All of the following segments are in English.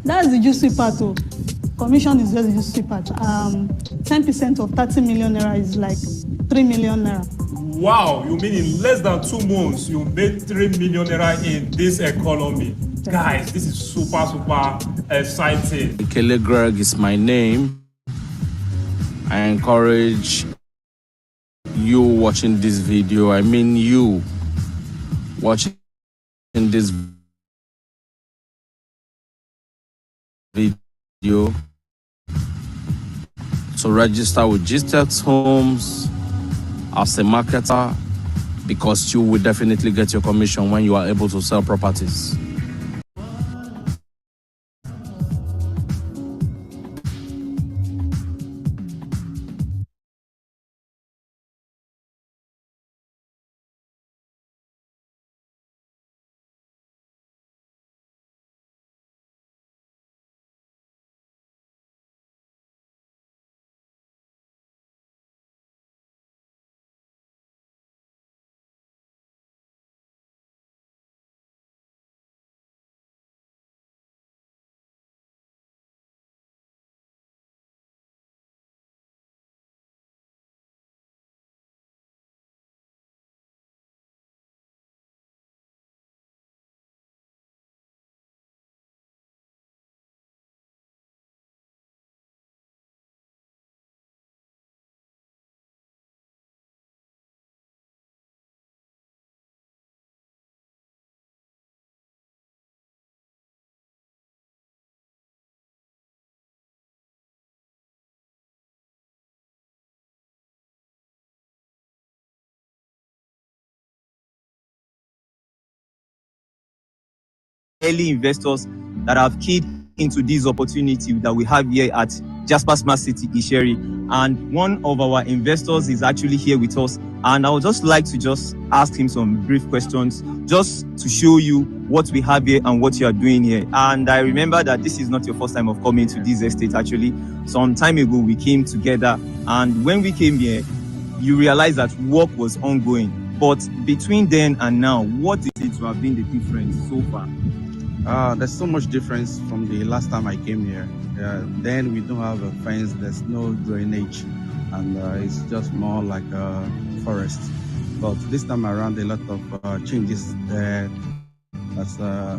That's the juicy part. Oh. Commission is just the juicy part. 10% of 30 million naira is like 3 million naira. Wow, you mean in less than 2 months you made 3 million naira in this economy? Guys, this is super exciting. Kele Greg is my name. I encourage you watching this video. I mean you watching this video to register with GTEx Homes as a marketer, because you will definitely get your commission when you are able to sell properties. Early investors that have keyed into this opportunity that we have here at Jasper Smart City Isheri, and one of our investors is actually here with us, and I would just like to just ask him some brief questions just to show you what we have here and what you are doing here. And I remember that this is not your first time of coming to this estate. Actually, some time ago we came together, and when we came here you realized that work was ongoing, but between then and now, what is it to have been the difference so far? There's so much difference from the last time I came here. Then we don't have a fence, there's no drainage, and it's just more like a forest. But this time around, a lot of changes there. That's a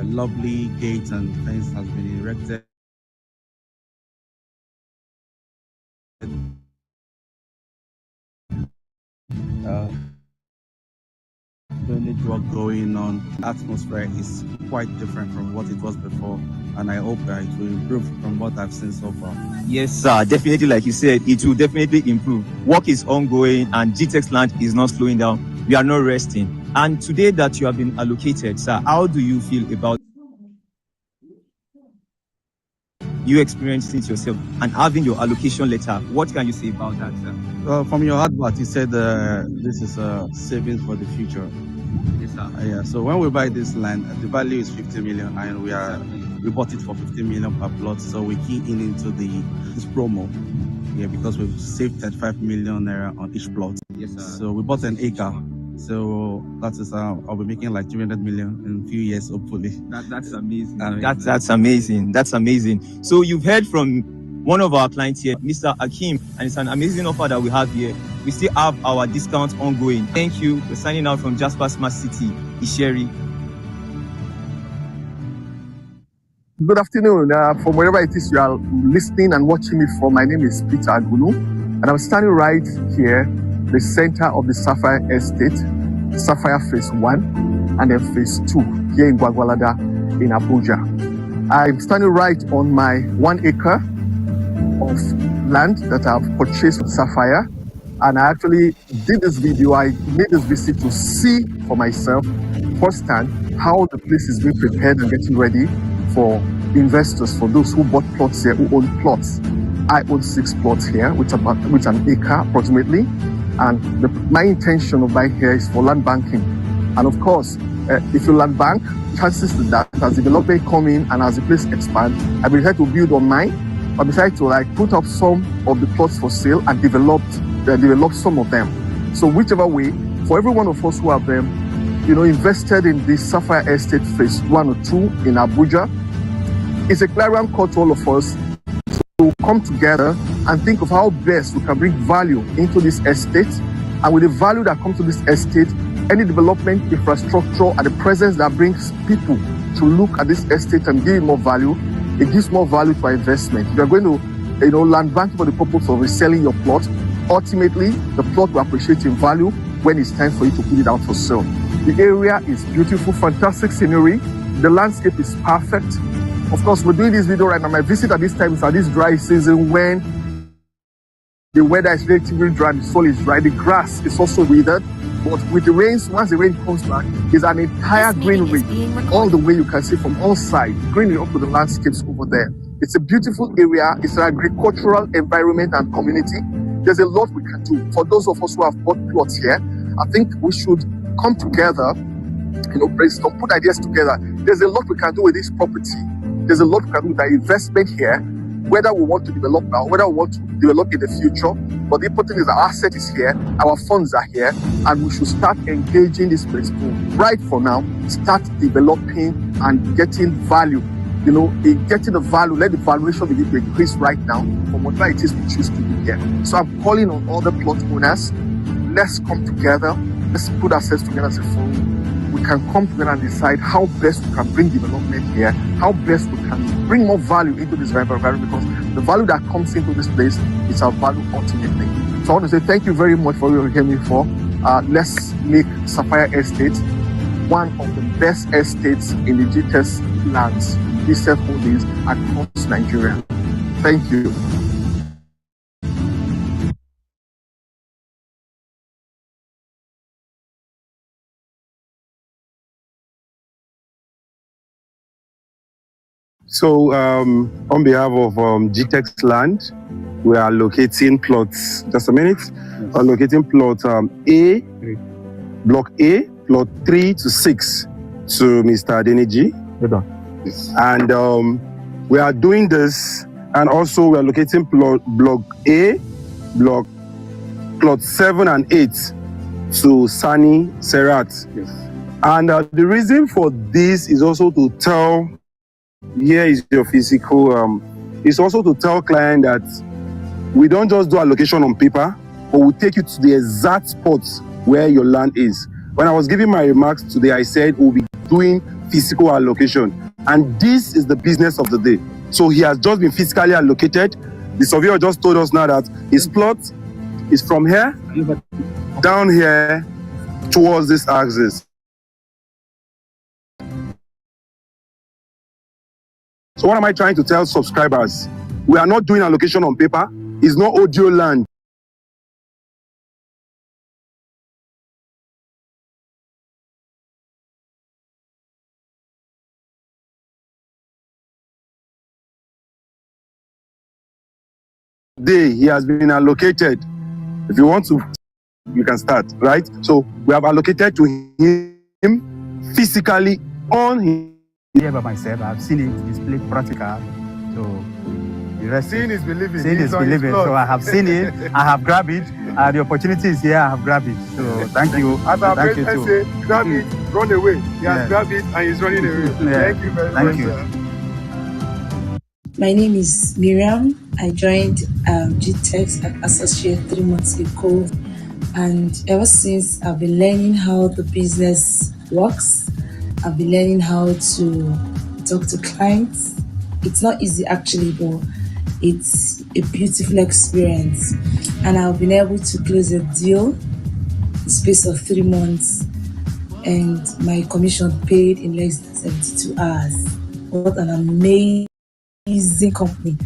lovely gate and fence has been erected. Drainage work going on. The atmosphere is quite different from what it was before, and I hope that it will improve from what I've seen so far. Yes, sir, definitely. Like you said, it will definitely improve. Work is ongoing and GTEx land is not slowing down. We are not resting. And today that you have been allocated, sir, how do you feel about you experiencing it yourself and having your allocation letter? What can you say about that, sir? From your advert, you said this is savings for the future. Yes, sir. Yeah. So when we buy this land, the value is 50 million, and we bought it for 50 million per plot. So we key in into this promo, yeah, because we've saved 35 million naira on each plot. Yes, sir. So we bought an acre. So that is I'll be making like 300 million in a few years, hopefully. That's amazing. That's amazing. That's amazing. So you've heard from one of our clients here, Mr. Akim, and it's an amazing offer that we have here. We still have our discount ongoing. Thank you. We're signing out from Jasper Smart City Isheri. Good afternoon. From wherever it is you are listening and watching me from, my name is Peter Agunu, and I'm standing right here, the center of the Sapphire Estate, Sapphire Phase 1 and then Phase 2 here in Gwagwalada in Abuja. I'm standing right on my 1 acre of land that I've purchased with Sapphire, and I actually did this video. I made this visit to see for myself firsthand how the place is being prepared and getting ready for investors, for those who bought plots here, who own plots. I own 6 plots here with an acre approximately, and my intention of buying here is for land banking. And of course, if you land bank, chances to that as development come in and as the place expand, I will try to build on mine, I decide to put up some of the plots for sale and develop some of them. So whichever way, for every one of us who have invested in this Sapphire Estate Phase 1 or 2 in Abuja, It's a clarion call to all of us to come together and think of how best we can bring value into this estate. And with the value that comes to this estate, any development, infrastructure, and the presence that brings people to look at this estate and give it more value, it gives more value to our investment. If you're going to, land banking for the purpose of reselling your plot, ultimately the plot will appreciate in value when it's time for you to put it out for sale. The area is beautiful, fantastic scenery. The landscape is perfect. Of course, we're doing this video right now. My visit at this time is at this dry season when the weather is relatively dry, the soil is dry, the grass is also withered. But with the rains, once the rain comes back, there's an entire greenery all the way you can see from all sides, greenery up to the landscapes over there. It's a beautiful area. It's an agricultural environment and community. There's a lot we can do. For those of us who have bought plots here, I think we should come together, brainstorm, put ideas together. There's a lot we can do with this property. There's a lot we can do with our investment here, whether we want to develop now, whether we want to develop in the future. But the important thing is our asset is here, our funds are here, and we should start engaging this principle right for now, start developing and getting value. In getting the value, let the valuation begin to increase right now from whatever it is we choose to do here. So I'm calling on all the plot owners, let's come together, let's put ourselves together as a forum. We can come together and decide how best we can bring development here, how best we can bring more value into this environment, because the value that comes into this place is our value ultimately. So I want to say thank you very much for what you came in for. Let's make Sapphire Estate one of the best estates in the GTES lands, GTES holdings across Nigeria. Thank you. So on behalf of GTES Land, we are locating plots, just a minute, we're locating plot A, block A, plot 3 to 6 to Mr. Adeniji. And we are doing this, and also we are locating block A, plot 7 and 8 to Sani Serat. And the reason for this is also to tell, here is your physical, it's also to tell client that we don't just do allocation on paper, but we take you to the exact spot where your land is. When I was giving my remarks today, I said we'll be doing physical allocation, and this is the business of the day. So he has just been physically allocated. The surveyor just told us now that his plot is from here down here towards this axis. So what am I trying to tell subscribers? We are not doing allocation on paper. It's not audio land. He has been allocated. If you want to, you can start, right? So we have allocated to him physically on him. Here by myself, I've seen it displayed practical. So the rest Seeing is believing. Seeing is believing. So I have seen it, I have grabbed it, the opportunity is here, I have grabbed it. So thank you. As our thank you president too. say, grab it, run away. He has grabbed it and he's running away. Thank you very much. Sir. My name is Miriam. I joined GTES as associate 3 months ago, and ever since I've been learning how the business works. I've been learning how to talk to clients. It's not easy actually, but it's a beautiful experience. And I've been able to close a deal in the space of 3 months, and my commission paid in less than 72 hours. What an amazing company.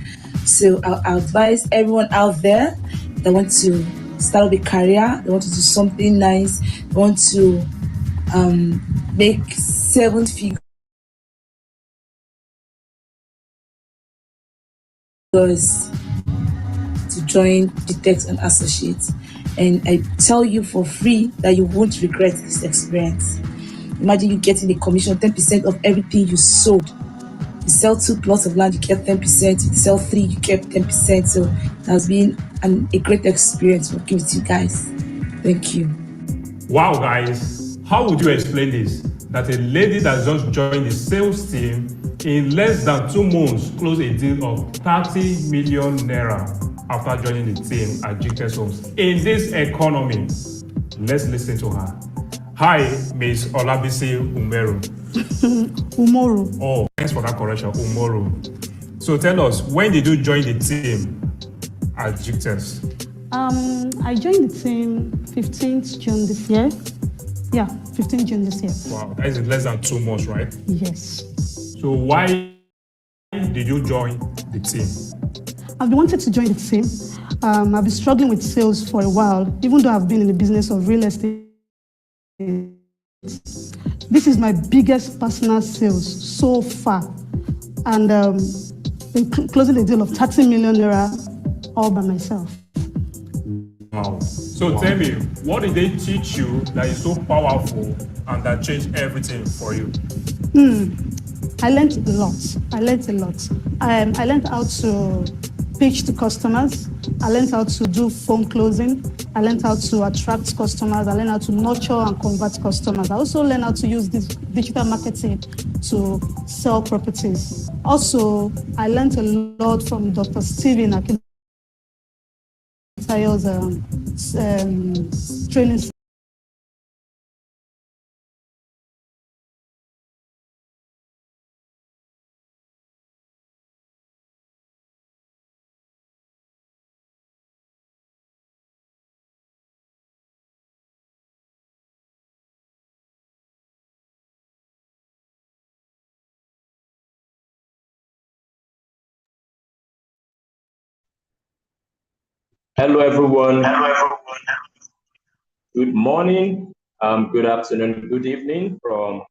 So I advise everyone out there that want to start a career, they want to do something nice, they want to make 7 figures to join GTES and Associates. And I tell you for free that you won't regret this experience. Imagine you getting a commission 10% of everything you sold. You sell 2 plots of land, you get 10%. You sell 3, you get 10%. So it has been a great experience working with you guys. Thank you. Wow, guys. How would you explain this? That a lady that just joined the sales team in less than 2 months, closed a deal of 30 million naira after joining the team at GTEX Homes. In this economy, let's listen to her. Hi, Ms. Olabisi Umeru. Umoru. Oh, thanks for that correction, Umoru. So tell us, when did you join the team at GTEX? I joined the team 15th June this year. Yeah, 15th June this year. Wow, that is in less than 2 months, right? Yes. So why did you join the team? I've been wanting to join the team. I've been struggling with sales for a while, even though I've been in the business of real estate. This is my biggest personal sales so far. And closing a deal of 30 million naira all by myself. Wow. So tell me, what did they teach you that is so powerful and that changed everything for you? I learned a lot. I learned how to pitch to customers. I learned how to do phone closing. I learned how to attract customers. I learned how to nurture and convert customers. I also learned how to use this digital marketing to sell properties. Also, I learned a lot from Dr. Steven Akintayo's training. Hello, everyone. Good morning, good afternoon, good evening from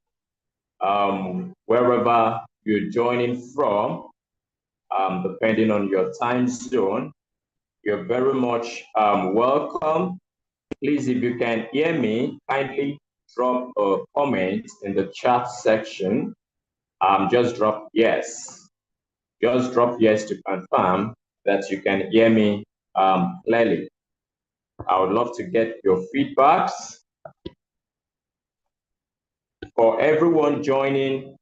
wherever you're joining from, depending on your time zone. You're very much welcome. Please, if you can hear me, kindly drop a comment in the chat section. Just drop yes. Just drop yes to confirm that you can hear me clearly. I would love to get your feedbacks. For everyone joining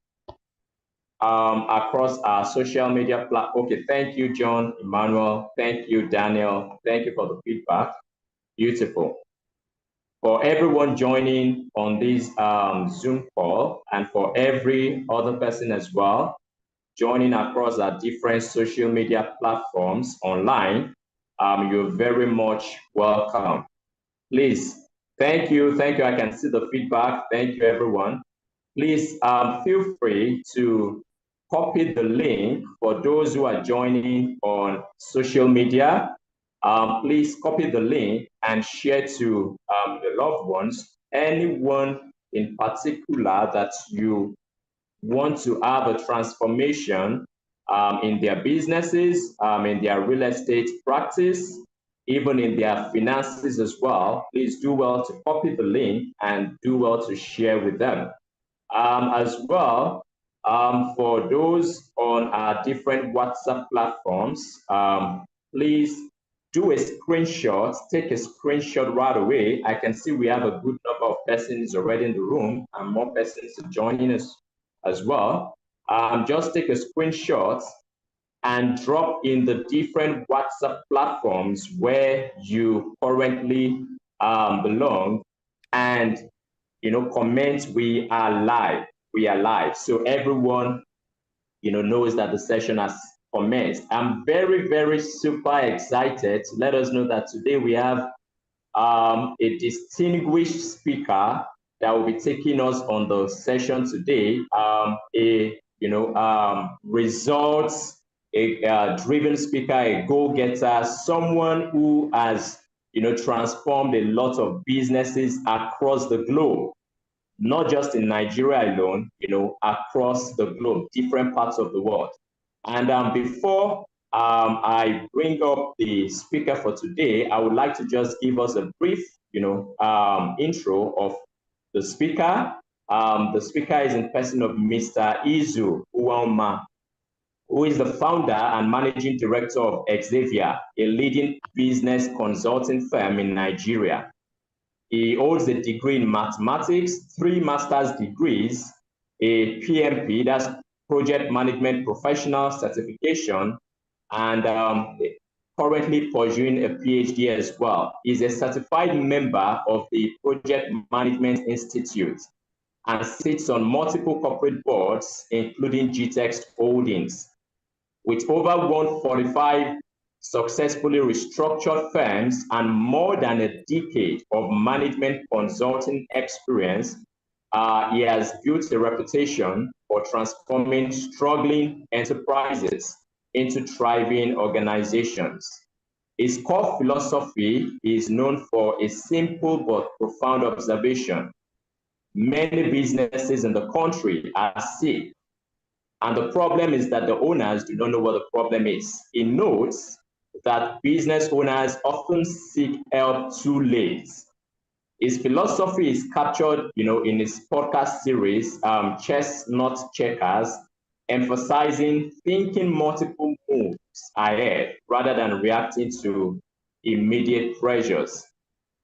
across our social media platform. Okay, thank you, John, Emmanuel. Thank you, Daniel. Thank you for the feedback. Beautiful. For everyone joining on this Zoom call, and for every other person as well, joining across our different social media platforms online, you're very much welcome. Please, thank you. I can see the feedback. Thank you, everyone. Please feel free to copy the link for those who are joining on social media. Please copy the link and share to your loved ones, anyone in particular that you want to have a transformation in their businesses, in their real estate practice, even in their finances as well. Please do well to copy the link and do well to share with them. As well, for those on our different WhatsApp platforms, please do a screenshot, take a screenshot right away. I can see we have a good number of persons already in the room and more persons joining us as well. Just take a screenshot and drop in the different WhatsApp platforms where you currently belong, and comment we are live. So everyone knows that the session has commenced. I'm very, very super excited to let us know that today we have a distinguished speaker that will be taking us on the session today. Results driven speaker, a go-getter, someone who has transformed a lot of businesses across the globe, not just in Nigeria alone, across the globe, different parts of the world. And before I bring up the speaker for today, I would like to just give us a brief, intro of the speaker. The speaker is in person of Mr. Izu Uwama, who is the founder and managing director of Xavier, a leading business consulting firm in Nigeria. He holds a degree in mathematics, 3 master's degrees, a PMP, that's project management professional certification and currently pursuing a PhD as well. He's a certified member of the Project Management Institute and sits on multiple corporate boards, including GTEx Holdings. With over 145 successfully restructured firms and more than a decade of management consulting experience, he has built a reputation for transforming struggling enterprises into thriving organizations. His core philosophy is known for a simple but profound observation. Many businesses in the country are sick, and the problem is that the owners do not know what the problem is. He notes that business owners often seek help too late. His philosophy is captured, in his podcast series, Chestnut Checkers, emphasizing thinking multiple moves ahead rather than reacting to immediate pressures.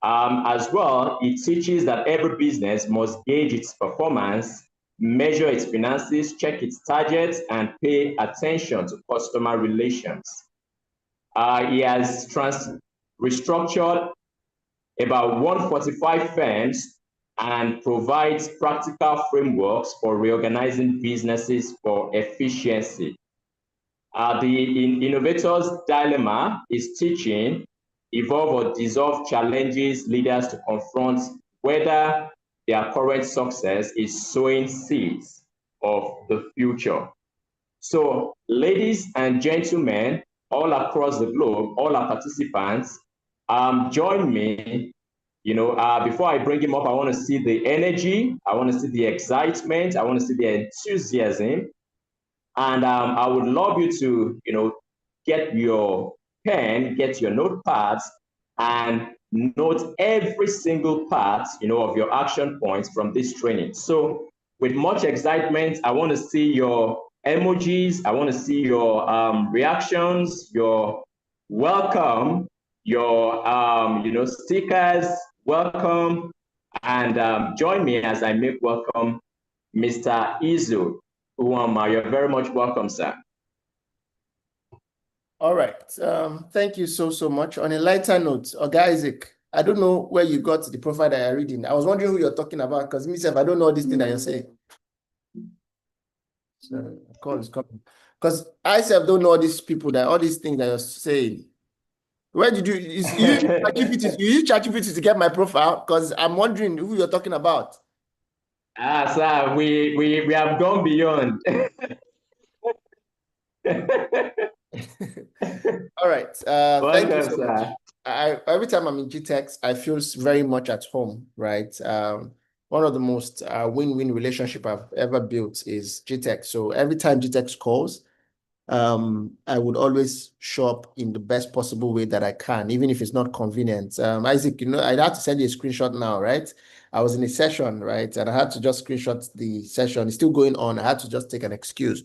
As well, it teaches that every business must gauge its performance, measure its finances, check its targets, and pay attention to customer relations. He has restructured about 145 firms and provides practical frameworks for reorganizing businesses for efficiency. The Innovator's Dilemma is teaching evolve or dissolve challenges leaders to confront whether their current success is sowing seeds of the future. So, ladies and gentlemen, all across the globe, all our participants, join me. Before I bring him up, I want to see the energy, I want to see the excitement, I want to see the enthusiasm. And I would love you to, get your pen, get your notepads, and note every single part, of your action points from this training. So with much excitement, I want to see your emojis, I want to see your reactions, your welcome, your stickers, welcome, and join me as I make welcome Mr. Izu Uwama. You're very much welcome, sir. All right. Thank you so much. On a lighter note, Oga Isaac, I don't know where you got the profile that you're reading. I was wondering who you're talking about because myself, I don't know this thing that you're saying. So, call is coming. Because I self don't know all these people all these things that you're saying. Where did you use ChatGPT to get my profile? Because I'm wondering who you're talking about. Sir, we have gone beyond. All right. Thank you so much. Every time I'm in GTEx, I feel very much at home, right? One of the most win-win relationship I've ever built is GTEx. So every time GTEx calls, I would always show up in the best possible way that I can, even if it's not convenient. Isaac, I'd have to send you a screenshot now, right? I was in a session, right? And I had to just screenshot the session. It's still going on. I had to just take an excuse.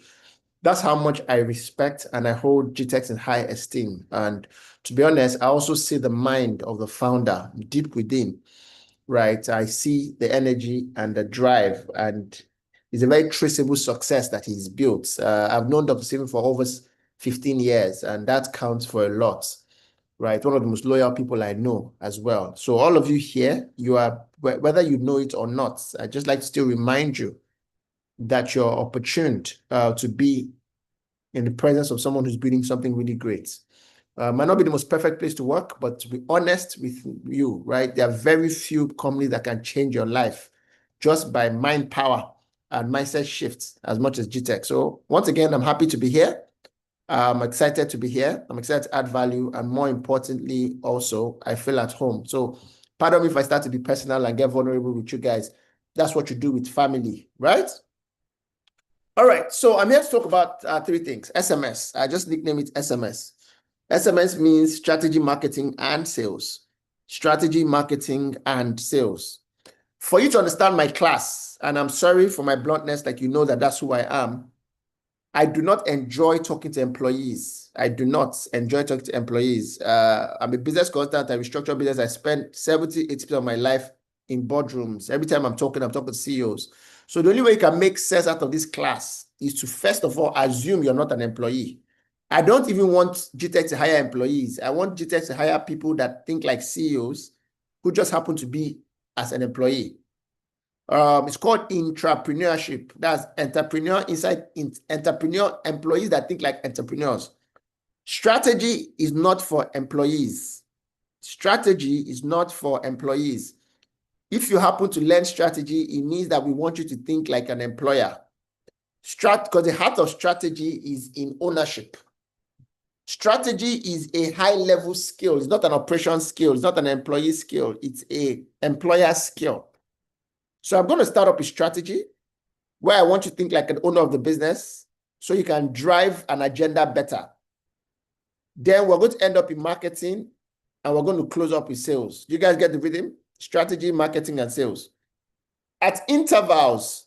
That's how much I respect and I hold GTEx in high esteem. And to be honest, I also see the mind of the founder deep within, right? I see the energy and the drive, and it's a very traceable success that he's built. I've known Dr. Stephen for over 15 years, and that counts for a lot, right? One of the most loyal people I know as well. So all of you here, you are, whether you know it or not, I just like to still remind you that you're opportuned to be in the presence of someone who's building something really great. Might not be the most perfect place to work, but to be honest with you, right? There are very few companies that can change your life just by mind power and mindset shifts as much as GTEx. So once again, I'm happy to be here. I'm excited to be here. I'm excited to add value. And more importantly, also, I feel at home. So pardon me if I start to be personal and get vulnerable with you guys. That's what you do with family, right? All right, so I'm here to talk about 3 things. SMS, I just nicknamed it SMS. SMS means strategy, marketing, and sales. Strategy, marketing, and sales. For you to understand my class, and I'm sorry for my bluntness, like that's who I am. I do not enjoy talking to employees. I'm a business consultant. I restructure business. I spend 70-80% of my life in boardrooms. Every time I'm talking to CEOs. So the only way you can make sense out of this class is to first of all assume you're not an employee. I don't even want GTEx to hire employees. I want GTEx to hire people that think like CEOs who just happen to be as an employee. It's called intrapreneurship. That's entrepreneur inside entrepreneur employees that think like entrepreneurs. Strategy is not for employees. Strategy is not for employees. If you happen to learn strategy, it means that we want you to think like an employer. Because the heart of strategy is in ownership. Strategy is a high-level skill. It's not an operation skill. It's not an employee skill. It's an employer skill. So I'm going to start up a strategy where I want you to think like an owner of the business so you can drive an agenda better. Then we're going to end up in marketing and we're going to close up with sales. You guys get the rhythm? Strategy, marketing, and sales. At intervals,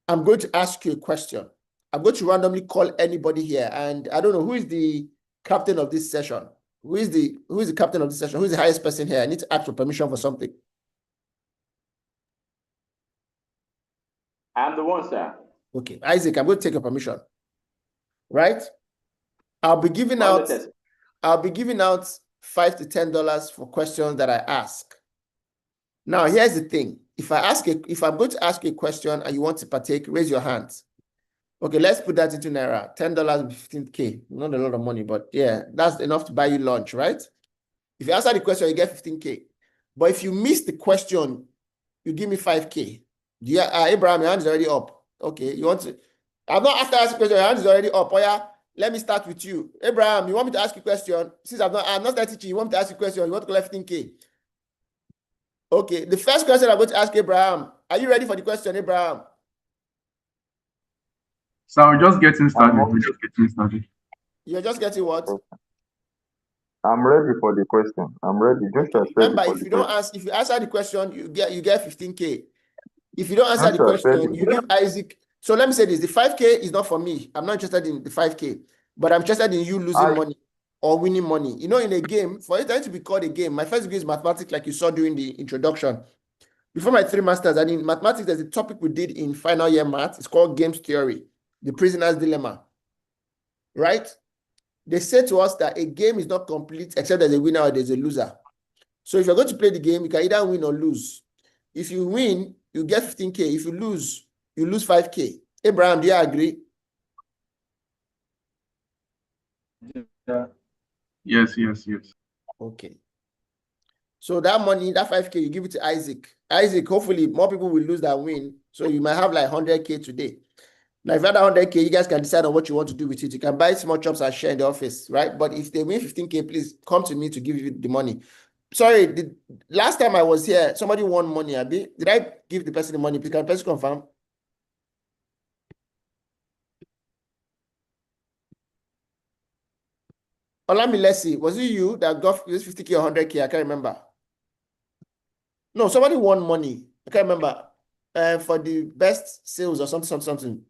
I'm going to ask you a question. I'm going to randomly call anybody here, and I don't know who is the captain of this session. Who is the captain of this session? Who is the highest person here? I need to ask for permission for something. I'm the one, sir. Okay, Isaac, I'm going to take your permission. Right? I'll be giving out $5 to $10 for questions that I ask. Now, here's the thing. If I'm going to ask you a question and you want to partake, raise your hands. Okay, let's put that into Naira. $10 and 15K. Not a lot of money, but yeah, that's enough to buy you lunch, right? If you answer the question, you get 15K. But if you miss the question, you give me 5K. Abraham, your hand is already up. Okay, you want to... I'm not after asking a question, your hand is already up. Oh yeah, let me start with you. Abraham, you want me to ask you a question? Since I'm not that teaching, you want me to ask you a question, you want to collect 15K. Okay, the first question I'm going to ask Abraham. Are you ready for the question, Abraham? So we're just getting started. You're just getting what? I'm ready for the question. I'm ready. Remember, if you answer the question, you get 15K. If you don't answer the question, you give Isaac. So let me say this: the 5K is not for me. I'm not interested in the 5K, but I'm interested in you losing money or winning money. You know, in a game, for it to be called a game, my first degree is mathematics, like you saw during the introduction. Before my 3 masters, and in mathematics, there's a topic we did in final year math. It's called games theory, the prisoner's dilemma. Right? They say to us that a game is not complete except there's a winner or there's a loser. So if you're going to play the game, you can either win or lose. If you win, you get 15K. If you lose 5K. Abraham, do you agree? Yeah. Yes. Okay. So that money, that 5K, you give it to Isaac. Isaac, hopefully more people will lose than win. So you might have like 100K today. Now, if you have 100K, you guys can decide on what you want to do with it. You can buy small chops and share in the office, right? But if they win 15K, please come to me to give you the money. Sorry, the last time I was here, somebody won money, Abi. Did I give the person the money? Please, can the person confirm? Olamilesi, was it you that got this 50K or 100K? I can't remember. No, somebody won money. I can't remember. For the best sales or something.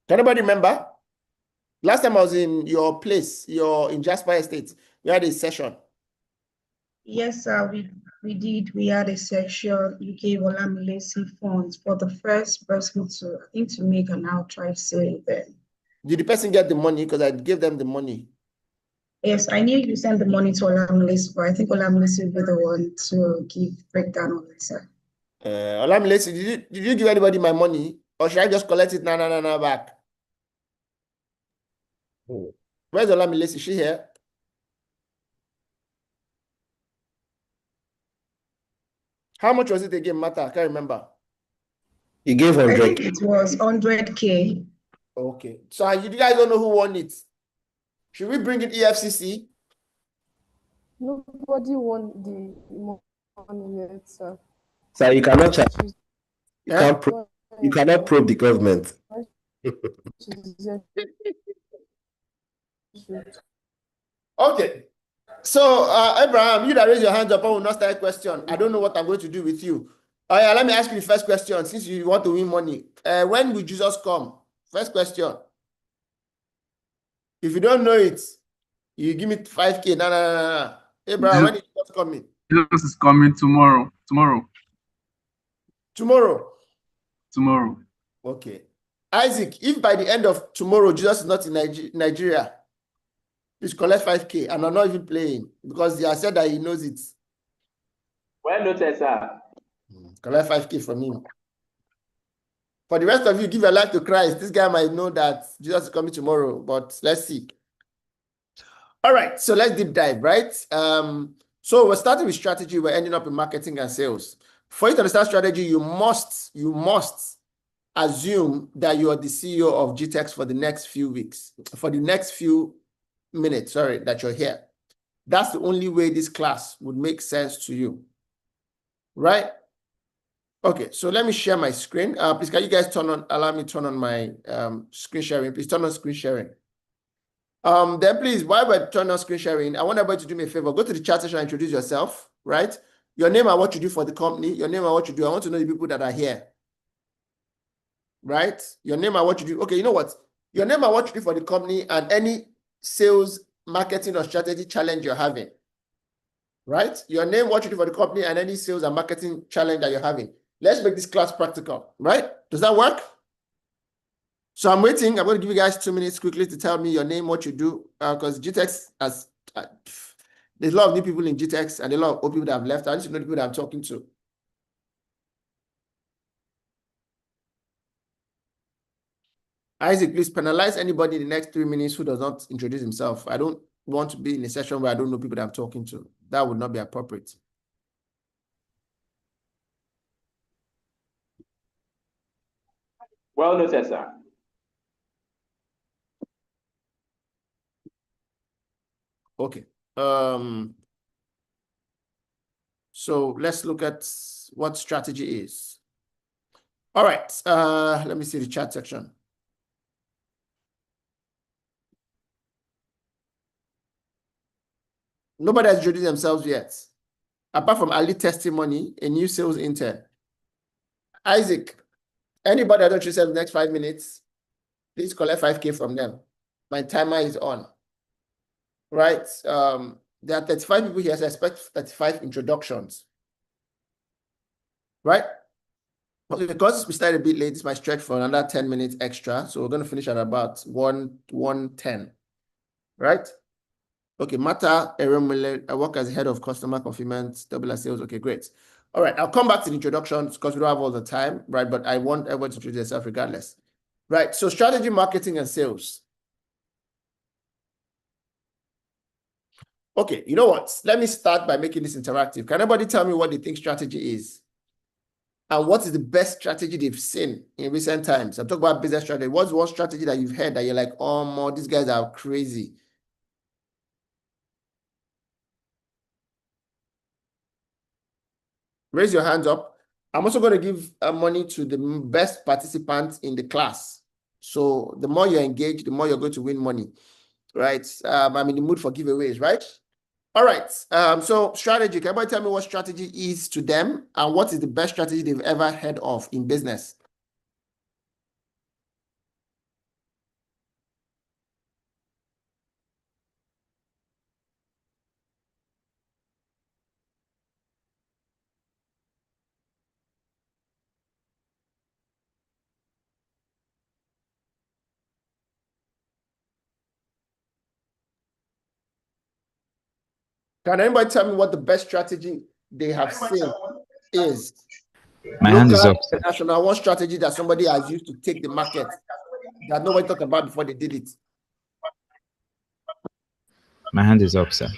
Can anybody remember? Last time I was in your place, in Jasper Estate, we had a session. Yes, sir, we did. We had a session. You gave Olamilesi funds for the first person to make an outright sale then. Did the person get the money? Because I gave them the money. Yes, I knew you sent the money to Olamilesi, but I think Olamilesi will be the one to give breakdown on it, sir. Olamilesi, did you give anybody my money? Or should I just collect it now back? Where's Olamilesi? Is she here? How much was it again, Mata? I can't remember. You gave 100. I think it was 100K. Okay. So you guys don't know who won it. Should we bring in EFCC? Nobody won the money yet, sir. Sir, you cannot charge. You cannot probe the government. Okay. So, Abraham, you that raise your hands up, I will not start a question. I don't know what I'm going to do with you. Let me ask you the first question, since you want to win money. When will Jesus come? First question. If you don't know it, you give me 5K. No. Abraham, when is Jesus coming? Jesus is coming tomorrow. Tomorrow? Tomorrow. Okay. Isaac, if by the end of tomorrow Jesus is not in Nigeria, please collect 5K, and I'm not even playing because he has said that he knows it. Well noted, sir. Collect 5K from him. For the rest of you, give your life to Christ. This guy might know that Jesus is coming tomorrow, but let's see. All right, so let's deep dive, right? So we're starting with strategy. We're ending up in marketing and sales. For you to understand strategy, you must assume that you are the CEO of GTEx for the next few weeks, for the next few minutes, that you're here. That's the only way this class would make sense to you, right? Okay, so let me share my screen. Please, can you guys allow me to turn on my screen sharing? Please turn on screen sharing. Then please, while we're turning on screen sharing, I want everybody to do me a favor. Go to the chat section and introduce yourself, right? Your name and what you do for the company, your name and what you do. I want to know the people that are here, right? Your name and what you do. Okay, you know what? Your name and what you do for the company and any sales, marketing, or strategy challenge you're having, right? Your name, what you do for the company, and any sales and marketing challenge that you're having. Let's make this class practical, right? Does that work? So I'm waiting. I'm going to give you guys 2 minutes quickly to tell me your name, what you do, because GTEx has, there's a lot of new people in GTEx and a lot of old people that have left. I need to know the people that I'm talking to. Isaac, please penalize anybody in the next 3 minutes who does not introduce himself. I don't want to be in a session where I don't know people that I'm talking to. That would not be appropriate. Well noted, sir. Okay. So let's look at what strategy is. All right. Let me see the chat section. Nobody has introduced themselves yet. Apart from Ali Testimony, a new sales intern. Isaac, anybody that don't introduce themselves in the next 5 minutes, please collect 5K from them. My timer is on. Right? There are 35 people here, so I expect 35 introductions. Right? But because we started a bit late, this might stretch for another 10 minutes extra. So we're going to finish at about 1:10. Right? Okay, Mata Eremile, I work as head of customer fulfillment, double sales. Okay, great. All right, I'll come back to the introductions because we don't have all the time, right? But I want everyone to introduce themselves regardless. Right, so strategy, marketing, and sales. Okay, you know what? Let me start by making this interactive. Can anybody tell me what they think strategy is? And what is the best strategy they've seen in recent times? I'm talking about business strategy. What's one strategy that you've heard that you're like, oh, more, these guys are crazy? Raise your hands up. I'm also going to give money to the best participants in the class. So the more you're engaged, the more you're going to win money, right? I'm in the mood for giveaways, right? All right. So strategy. Can anybody tell me what strategy is to them and what is the best strategy they've ever heard of in business? Can anybody tell me what the best strategy they have seen is? My hand is up. International, one strategy that somebody has used to take the market that nobody talked about before they did it. My hand is up, sir.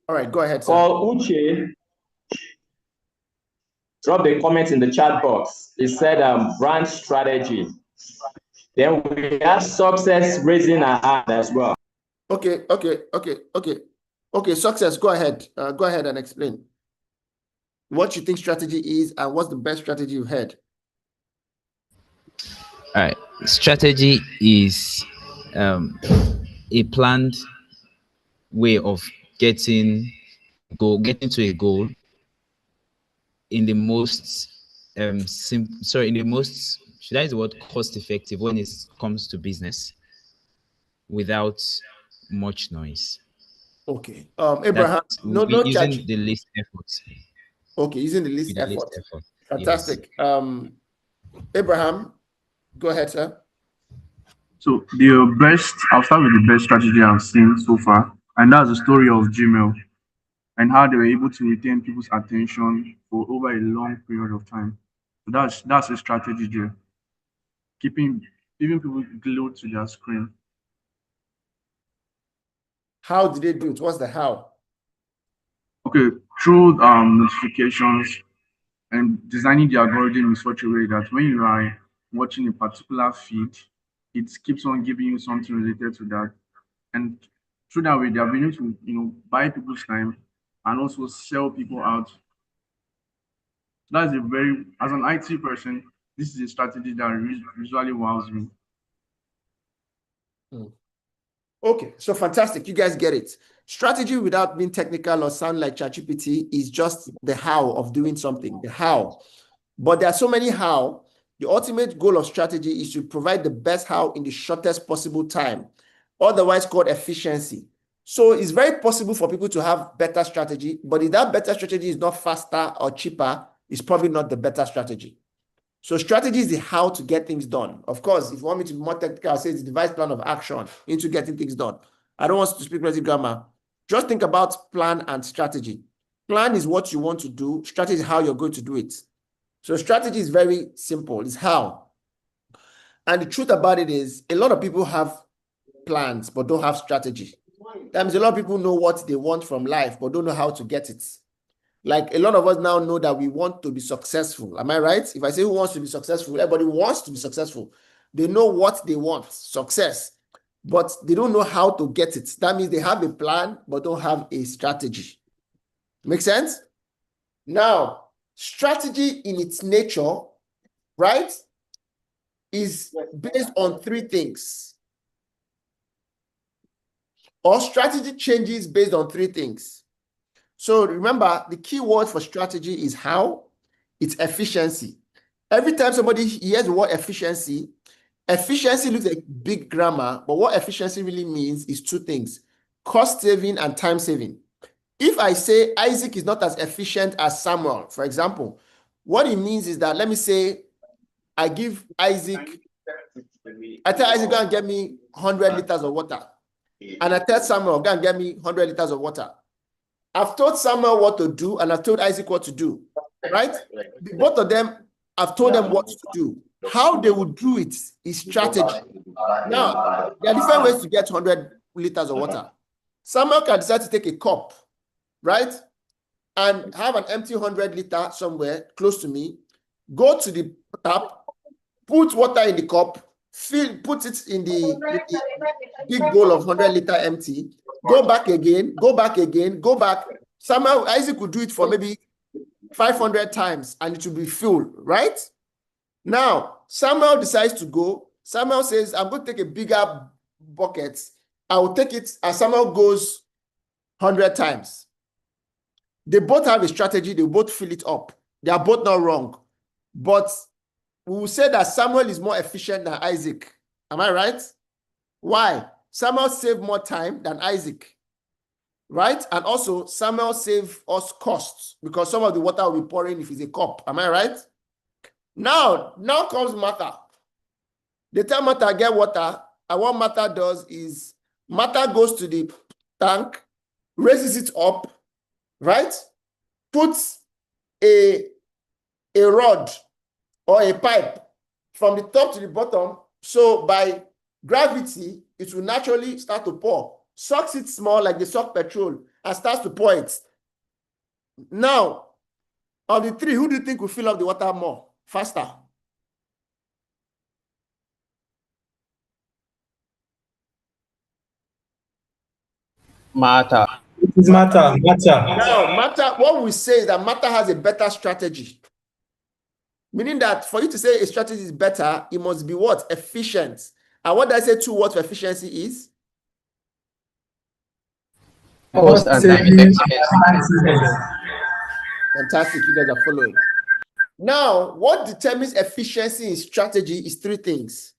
All right, go ahead, sir. For Uche, drop the comment in the chat box. He said brand strategy. Then we have success raising our hand as well. Okay, success, go ahead. Go ahead and explain what you think strategy is and what's the best strategy you've had. All right. Strategy is a planned way of getting to a goal in the most should I use the word cost effective when it comes to business without much noise. Okay. Abraham, using the least effort. Okay, using the least effort. Fantastic. Abraham, go ahead, sir. So I'll start with the best strategy I've seen so far, and that's the story of Gmail and how they were able to retain people's attention for over a long period of time. So that's a strategy there. Keeping people glued to their screen. How did they do it? What's the how? Okay, through notifications and designing the algorithm in such a way that when you are watching a particular feed, it keeps on giving you something related to that. And through that way, they are able to, buy people's time and also sell people out. That's as an IT person, this is a strategy that usually wows me. Okay, so fantastic. You guys get it. Strategy without being technical or sound like ChatGPT is just the how of doing something, the how. But there are so many how. The ultimate goal of strategy is to provide the best how in the shortest possible time, otherwise called efficiency. So it's very possible for people to have better strategy, but if that better strategy is not faster or cheaper, it's probably not the better strategy. So strategy is the how to get things done. Of course, if you want me to be more technical, I'll say it's the device plan of action into getting things done. I don't want to speak crazy grammar. Just think about plan and strategy. Plan is what you want to do. Strategy is how you're going to do it. So strategy is very simple. It's how. And the truth about it is a lot of people have plans but don't have strategy. That means a lot of people know what they want from life but don't know how to get it. Like a lot of us now know that we want to be successful. Am I right? If I say who wants to be successful, everybody wants to be successful. They know what they want, success, but they don't know how to get it. That means they have a plan, but don't have a strategy. Make sense? Now, strategy in its nature, right, is based on three things. Or strategy changes based on three things. So remember, the key word for strategy is how. It's efficiency. Every time somebody hears the word efficiency looks like big grammar, but what efficiency really means is two things: cost saving and time saving. If I say Isaac is not as efficient as Samuel, for example, what it means is that, let me say, I tell Isaac, go and get me 100 liters of water. And I tell Samuel, go and get me 100 liters of water. I've told Samuel what to do, and I've told Isaac what to do, right? Both of them, I've told them what to do. How they would do it is strategy. Now, there are different ways to get 100 liters of water. Samuel can decide to take a cup, right? And have an empty 100 liter somewhere close to me, go to the tap, put water in the cup, put it in the big bowl of 100 liter empty, go back again, go back. Isaac could do it for maybe 500 times and it will be full, right? Now, Samuel decides to go. Samuel says, I'm going to take a bigger bucket. I will take it, and Samuel goes 100 times. They both have a strategy. They both fill it up. They are both not wrong. But we will say that Samuel is more efficient than Isaac. Am I right? Why? Samuel saved more time than Isaac, right? And also, Samuel saved us costs because some of the water will be pouring if it's a cup. Am I right? Now comes Martha. They tell Martha, get water. And what Martha does is, Martha goes to the tank, raises it up, right? Puts a rod or a pipe from the top to the bottom. So by gravity, it will naturally start to pour. Sucks it small like they suck petrol and starts to pour it. Now, of the three, who do you think will fill up the water more, faster? Martha. It is Martha. Now, Martha, what we say is that Martha has a better strategy. Meaning that for you to say a strategy is better, it must be what? Efficient. And what does I say two words for efficiency is? Cost and time effectiveness. Fantastic, you guys are following. Now, what determines efficiency in strategy is three things.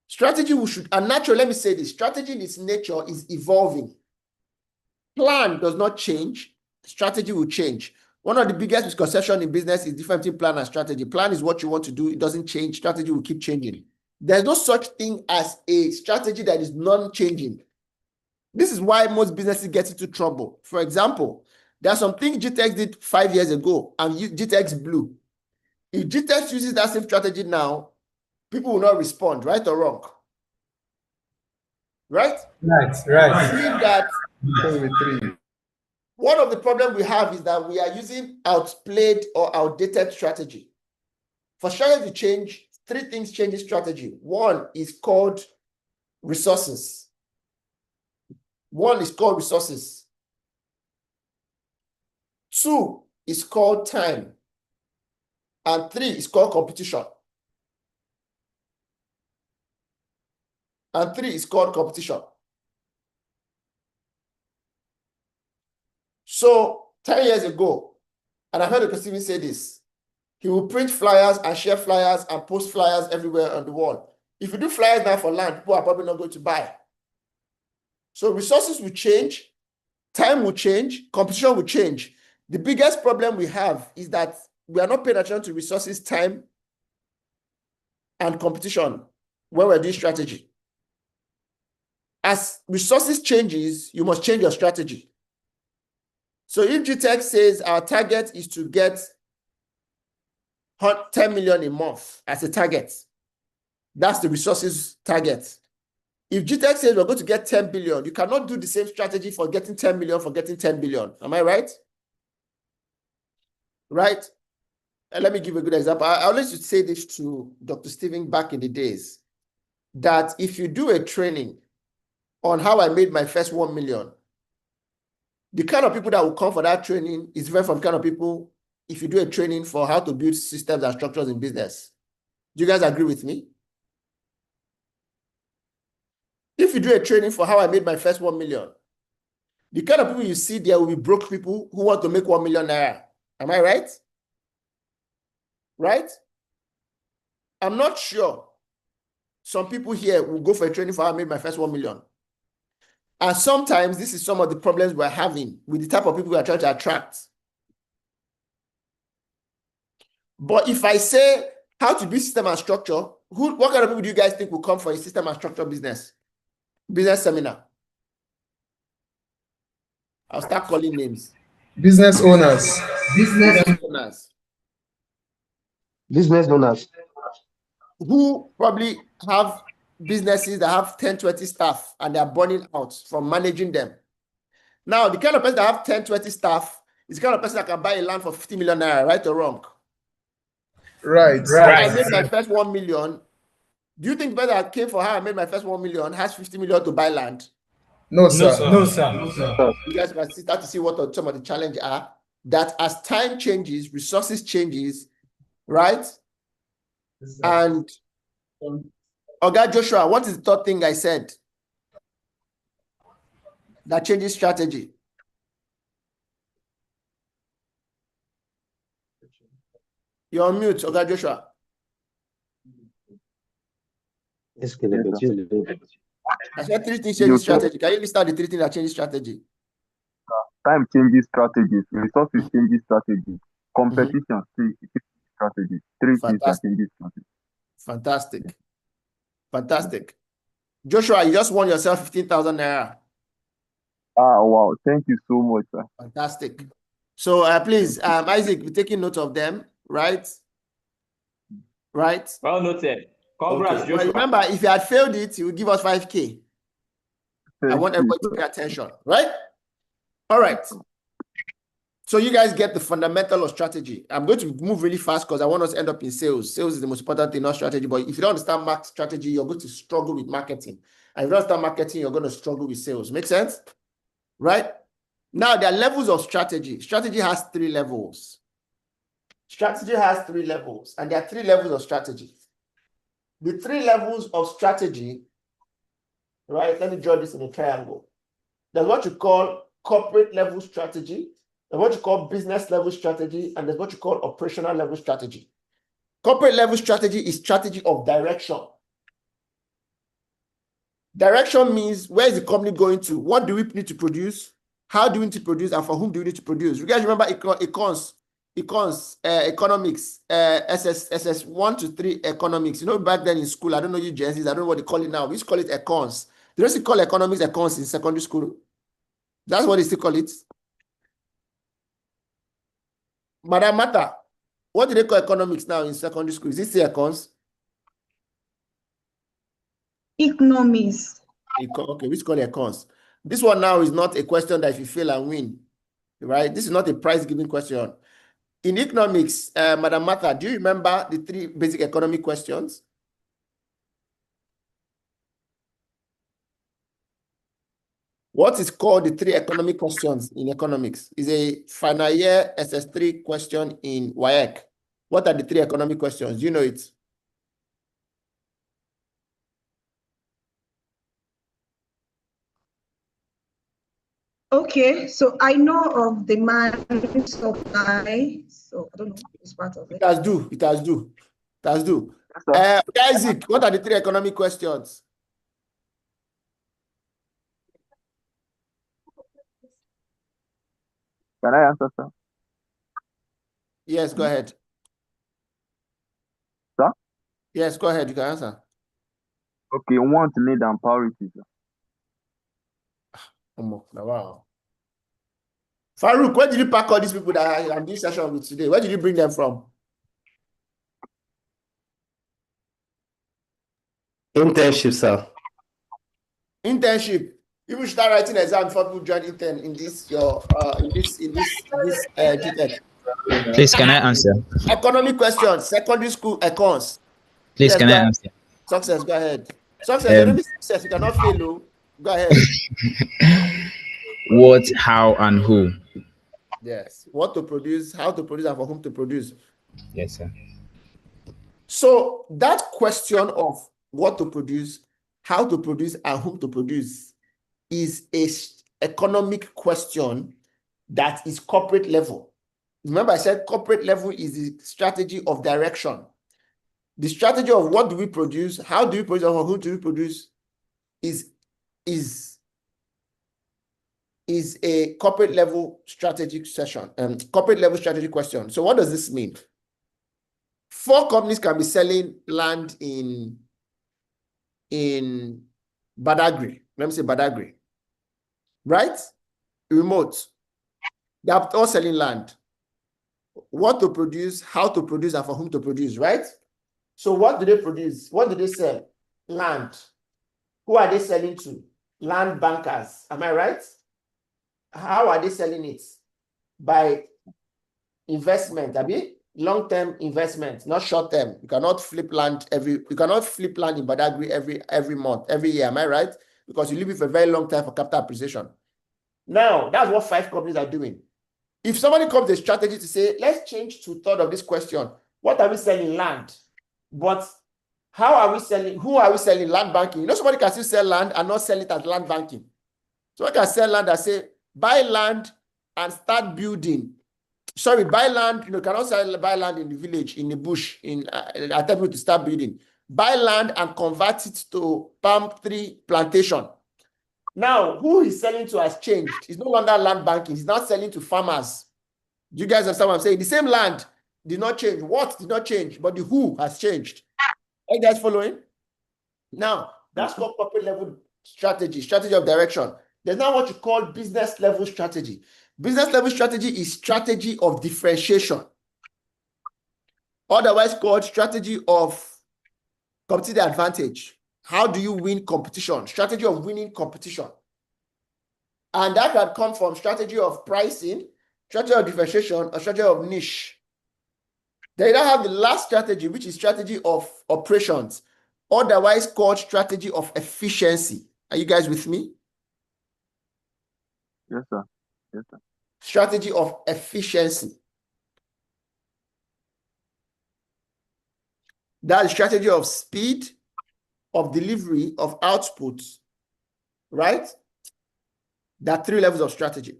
Strategy and naturally, let me say this, strategy in its nature is evolving. Plan does not change, strategy will change. One of the biggest misconceptions in business is different between plan and strategy. Plan is what you want to do. It doesn't change. Strategy will keep changing. There's no such thing as a strategy that is non-changing. This is why most businesses get into trouble. For example, there are some things GTEx did 5 years ago and GTEx blew. If GTEx uses that same strategy now, people will not respond, right or wrong? Right? Right. Meaning that one of the problems we have is that we are using outplayed or outdated strategy. For strategy to change, 3 things change the strategy. One is called resources. Two is called time. And 3 is called competition. So 10 years ago, and I heard Dr. Steven say this, he will print flyers and share flyers and post flyers everywhere on the wall. If you do flyers now for land, people are probably not going to buy. So resources will change, time will change, competition will change. The biggest problem we have is that we are not paying attention to resources, time, and competition when we're doing strategy. As resources changes, you must change your strategy. So if GTEx says our target is to get 10 million a month as a target, that's the resources target. If GTEx says we're going to get 10 billion, you cannot do the same strategy for getting 10 million for getting 10 billion. Am I right? Right? And let me give a good example. I always used to say this to Dr. Steven back in the days, that if you do a training on how I made my first 1 million, the kind of people that will come for that training is different from the kind of people if you do a training for how to build systems and structures in business. Do you guys agree with me? If you do a training for how I made my first 1 million, the kind of people you see there will be broke people who want to make 1 million naira. Am I right? Right? I'm not sure some people here will go for a training for how I made my first 1 million. And sometimes this is some of the problems we're having with the type of people we are trying to attract. But if I say how to build system and structure, what kind of people do you guys think will come for a system and structure business seminar? I'll start calling names. Business owners. Business owners. Who probably have businesses that have 10, 20 staff and they're burning out from managing them. Now, the kind of person that have 10, 20 staff is the kind of person that can buy a land for 50 million naira, right or wrong? Right. I made my first 1 million. Do you think the person that came for how I made my first 1 million has 50 million to buy land? No, sir. You guys can start to see what some of the challenges are. That as time changes, resources changes, right? And Oga Joshua, what is the third thing I said that changes strategy? You're on mute, Oga Joshua. I said 3 things change strategy. Can you list out the 3 things that change strategy? Time changes strategies, resources changes strategy, competition changes strategy. 3 things that changes strategy. Fantastic. Joshua, you just won yourself 15,000 naira. Ah, wow. Thank you so much, sir. Fantastic. So please, Isaac, be taking note of them, right? Right? Well noted. Congrats, okay. Joshua. But remember, if you had failed it, you would give us 5K. I want everybody to pay attention, right? All right. So you guys get the fundamental of strategy. I'm going to move really fast because I want us to end up in sales. Sales is the most important thing, not strategy. But if you don't understand strategy, you're going to struggle with marketing. And if you don't understand marketing, you're going to struggle with sales. Make sense? Right? Now, there are levels of strategy. Strategy has 3 levels. Strategy has 3 levels. And there are 3 levels of strategy. The 3 levels of strategy, right? Let me draw this in a triangle. There's what you call corporate level strategy. There's what you call business level strategy, and there's what you call operational level strategy. Corporate level strategy is strategy of direction. Direction means where is the company going to? What do we need to produce? How do we need to produce and for whom do we need to produce? You guys remember economics, SS 1 to 3 economics. You know, back then in school, I don't know you Gen Zs, I don't know what they call it now. We used to call it econs. They used to call economics econs in secondary school. That's what they still call it. Madam Mata, what do they call economics now in secondary school? Is it still econs? Economics. Okay, we call it econs. This one now is not a question that if you fail and win, right? This is not a prize-giving question. In economics, Madam Martha, do you remember the 3 basic economic questions? What is called the 3 economic questions in economics? Is a final year SS3 question in WAEC. What are the 3 economic questions? Do you know it? Okay, so I know of demand supply, so I don't know this part of it. It has do. Isaac, what are the 3 economic questions? Can I answer, sir? Yes, go ahead. Sir? Yes, go ahead. You can answer. Okay, want, need, and priority, sir. Wow. Farouk, where did you pack all these people that I'm doing session with today? Where did you bring them from? Internship, sir. Internship. You should start writing exam before people join intern in this GTech. Please, can I answer? Economic questions, secondary school econs. Please, yes, can I answer? Success, go ahead. Success, success, you cannot fail. Oh. Go ahead. What, how, and who? Yes. What to produce, how to produce, and for whom to produce. Yes, sir. So that question of what to produce, how to produce, and whom to produce is a economic question that is corporate level. Remember, I said corporate level is the strategy of direction. The strategy of what do we produce, how do we produce, and who do we produce is a corporate level strategic session, corporate level strategy question. So what does this mean? 4 companies can be selling land in Badagry. Let me say Badagry. Right? Remote. They are all selling land. What to produce, how to produce, and for whom to produce, right? So what do they produce? What do they sell? Land. Who are they selling to? Land bankers. Am I right? How are they selling it? By investment, long-term investment, not short-term. You cannot flip land in Badagry every month, every year. Am I right? Because you leave it for a very long time for capital appreciation. Now, that's what 5 companies are doing. If somebody comes with a strategy to say, let's change 2/3 of this question. What are we selling? Land. But how are we selling? Who are we selling? Land banking. You know, somebody can still sell land and not sell it as land banking. Somebody can sell land and say, buy land and start building. Sorry, buy land, cannot buy land in the village, in the bush, attempt to start building. Buy land and convert it to palm tree plantation. Now, who he's selling to has changed. It's no longer land banking. He's not selling to farmers. Do you guys understand what I'm saying? The same land did not change. What did not change? But the who has changed. Are you guys following? Now, that's called corporate level strategy of direction. There's now what you call business level strategy. Business level strategy is strategy of differentiation. Otherwise called strategy of competitive advantage. How do you win competition? Strategy of winning competition. And that can come from strategy of pricing, strategy of differentiation, or strategy of niche. Then you now have the last strategy, which is strategy of operations, otherwise called strategy of efficiency. Are you guys with me? Yes, sir. Yes, sir. Strategy of efficiency. That's strategy of speed, of delivery, of output, right? There are 3 levels of strategy.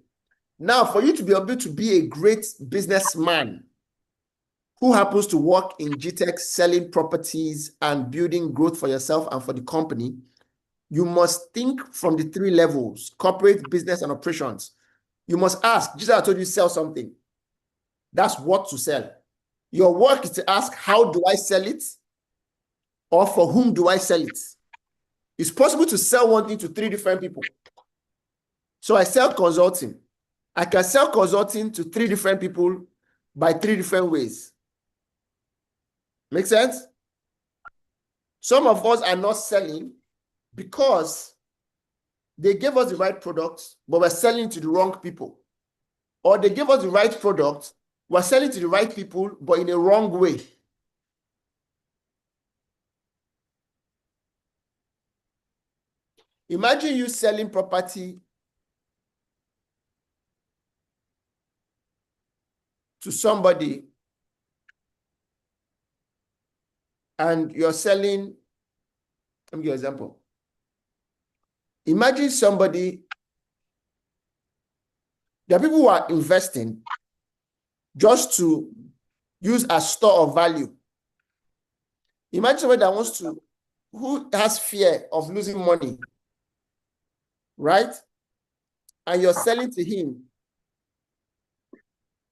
Now, for you to be able to be a great businessman who happens to work in GTech selling properties and building growth for yourself and for the company, you must think from the 3 levels, corporate, business, and operations. You must ask. Jesus, I told you sell something. That's what to sell. Your work is to ask, how do I sell it? Or for whom do I sell it? It's possible to sell one thing to 3 different people. So I sell consulting. I can sell consulting to 3 different people by 3 different ways. Make sense? Some of us are not selling because they gave us the right product, but we're selling to the wrong people. Or they gave us the right product, we're selling to the right people, but in a wrong way. Imagine you selling property to somebody and you're selling, let me give you an example. Imagine somebody, there are people who are investing just to use a store of value. Imagine somebody that wants to, who has fear of losing money, right? And you're selling to him,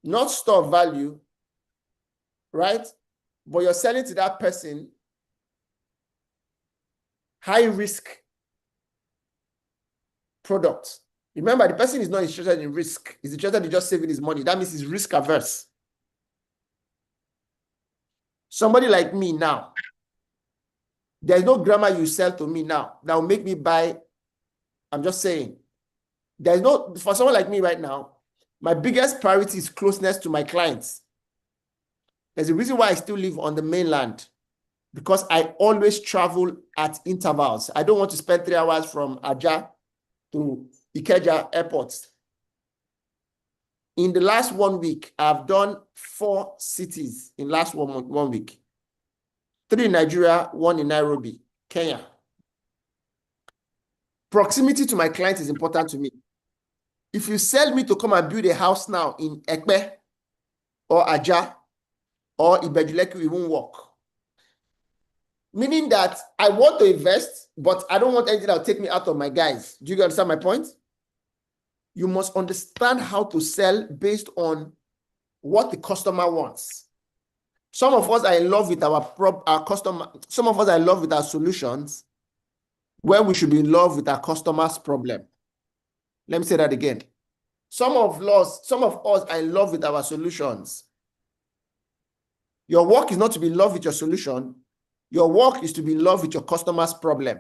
not store of value, right? But you're selling to that person high risk products. Remember, the person is not interested in risk. He's interested in just saving his money. That means he's risk averse. Somebody like me now, there's no grammar you sell to me now that will make me buy. I'm just saying. There's no, for someone like me right now, my biggest priority is closeness to my clients. There's a reason why I still live on the mainland, because I always travel at intervals. I don't want to spend 3 hours from Aja to Ikeja airports. In the last 1 week, I've done 4 cities in last 1 week. 3 in Nigeria, 1 in Nairobi, Kenya. Proximity to my client is important to me. If you sell me to come and build a house now in Ekpe or Aja or Ibejuleki, it won't work. Meaning that I want to invest, but I don't want anything that will take me out of my guys. Do you understand my point? You must understand how to sell based on what the customer wants. Some of us are in love with our customer. Some of us are in love with our solutions, where we should be in love with our customer's problem. Let me say that again. Some of us are in love with our solutions. Your work is not to be in love with your solution. Your work is to be in love with your customer's problem.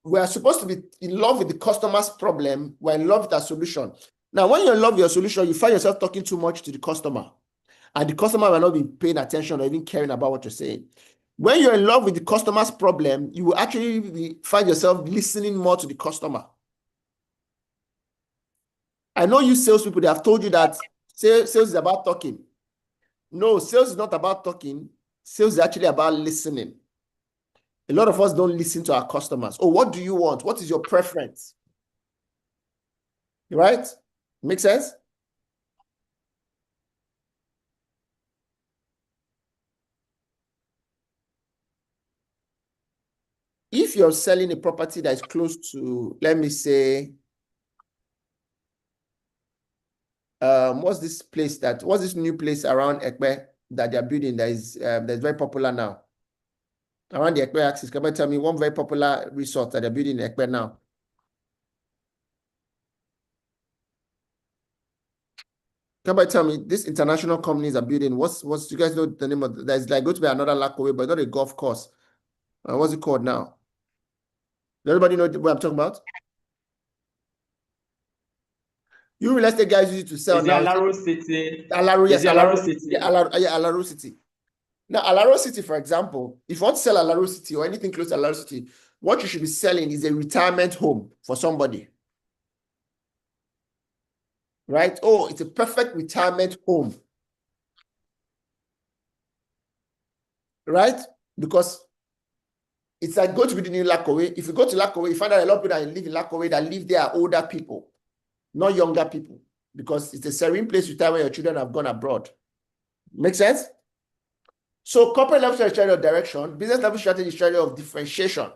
We are supposed to be in love with the customer's problem. We're in love with our solution. Now, when you're in love with your solution, you find yourself talking too much to the customer. And the customer will not be paying attention or even caring about what you're saying. When you're in love with the customer's problem, you will actually find yourself listening more to the customer. I know you salespeople, they have told you that sales is about talking. No, sales is not about talking. Sales is actually about listening. A lot of us don't listen to our customers. Oh, what do you want? What is your preference? Right? Make sense? If you're selling a property that is close to, let me say, what's this new place around Ekpe that they're building that's very popular now? Around the Ekpe axis, can you tell me one very popular resort that they're building in Ekpe now? Can you tell me this international companies are building? What's you guys know the name of? There's like going to be another Lakowe, but not a golf course. What's it called now? Does everybody know what I'm talking about? You real estate guys use it to sell. Is it Alaro City? Alaro, yes, Alaro City. Yeah, Alaro City. Now, Alaro City, for example, if you want to sell Alaro City or anything close to Alaro City, what you should be selling is a retirement home for somebody. Right? Oh, it's a perfect retirement home. Right? Because it's like go to the new Lakowe. If you go to Lakowe, you find out a lot of people that live in Lakowe that live there are older people, not younger people, because it's a serene place to retire when your children have gone abroad. Make sense? So corporate level strategy of direction, business level strategy of differentiation.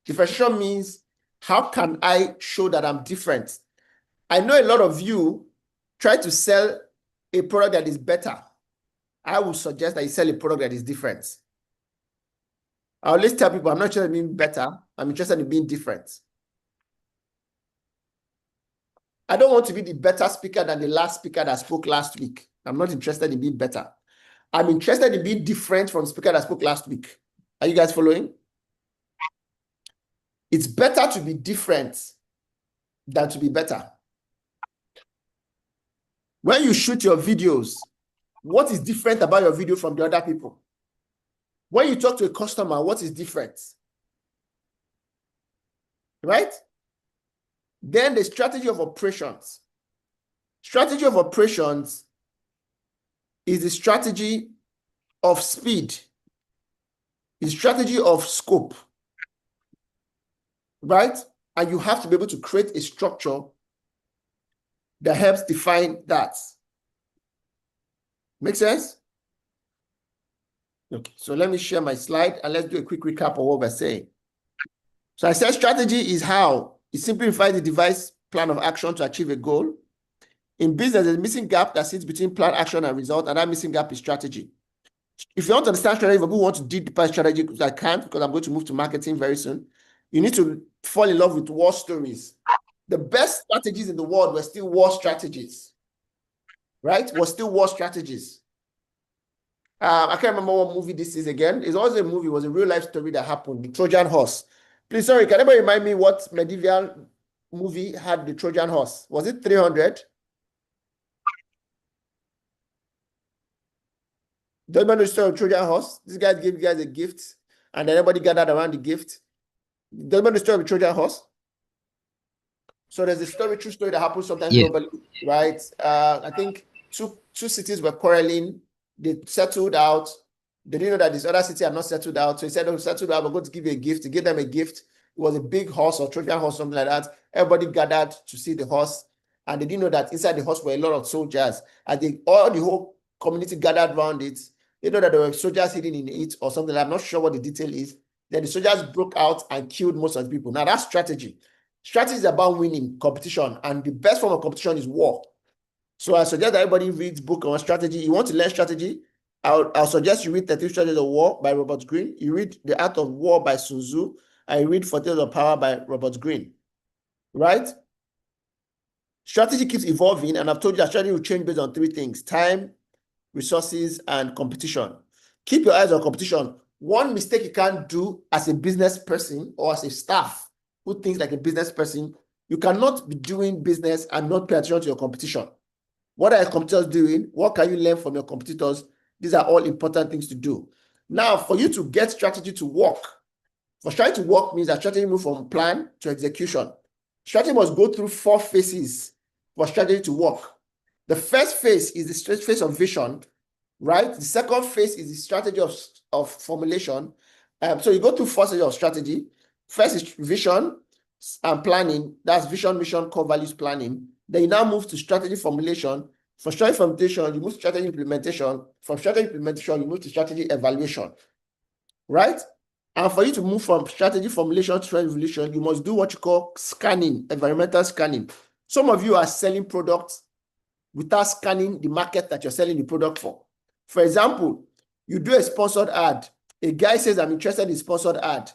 Differentiation means How can I show that I'm different? I know a lot of you try to sell a product that is better. I would suggest that you sell a product that is different. I always tell people I'm not interested in being better. I'm interested in being different. I don't want to be the better speaker than the last speaker that spoke last week. I'm not interested in being better. I'm interested in being different from the speaker that spoke last week. Are you guys following? It's better to be different than to be better. When you shoot your videos, what is different about your video from the other people? When you talk to a customer, what is different? Right? Then the strategy of operations. Strategy of operations is the strategy of speed, the strategy of scope, right? And you have to be able to create a structure that helps define that. Make sense? Okay, so let me share my slide and let's do a quick recap of what we're saying. So I said strategy is how it simplifies the device plan of action to achieve a goal. In business, there's a missing gap that sits between plan, action, and result, and that missing gap is strategy. If you want to understand strategy, if people want to deep strategy, because I can't, because I'm going to move to marketing very soon, you need to fall in love with war stories. The best strategies in the world were still war strategies, right? Were still war strategies. I can't remember what movie this is again. It's also a movie, it was a real life story that happened, the Trojan horse. Please, sorry, can anybody remind me what medieval movie had the Trojan horse? Was it 300? Don't remember the story of Trojan horse? This guy gave you guys a gift, and then everybody gathered around the gift. Don't remember the story of the Trojan horse? So there's a story, true story that happens sometimes globally, right? I think two cities were quarreling. They settled out. They didn't know that this other city had not settled out. So he said, "Oh, settled out, we're going to give you a gift." He gave them a gift. It was a big horse or Trojan horse, something like that. Everybody gathered to see the horse. And they didn't know that inside the horse were a lot of soldiers. And the whole community gathered around it. They know that there were soldiers hidden in it or something. I'm not sure what the detail is. Then the soldiers broke out and killed most of the people. Now that's strategy. Strategy is about winning competition. And the best form of competition is war. So I suggest that everybody reads book on strategy. You want to learn strategy? I'll suggest you read 13 Strategies of War by Robert Greene. You read The Art of War by Sun Tzu. I read Fortales of Power by Robert Greene. Right? Strategy keeps evolving, and I've told you that strategy will change based on three things: time, resources, and competition. Keep your eyes on competition. One mistake you can't do as a business person or as a staff who thinks like a business person, you cannot be doing business and not pay attention to your competition. What are your competitors doing? What can you learn from your competitors? These are all important things to do. Now, for you to get strategy to work, for strategy to work means that strategy moves from plan to execution. Strategy must go through 4 phases for strategy to work. The first phase is the phase of vision, right? The second phase is the strategy of formulation. So you go through 4 stages of strategy. First is vision and planning. That's vision, mission, core values planning. Then you now move to strategy formulation. From strategy formulation, you move to strategy implementation. From strategy implementation, you move to strategy evaluation, right? And for you to move from strategy formulation to strategy evaluation, you must do what you call scanning, environmental scanning. Some of you are selling products without scanning the market that you're selling the product for. For example, you do a sponsored ad. A guy says, "I'm interested in sponsored ad."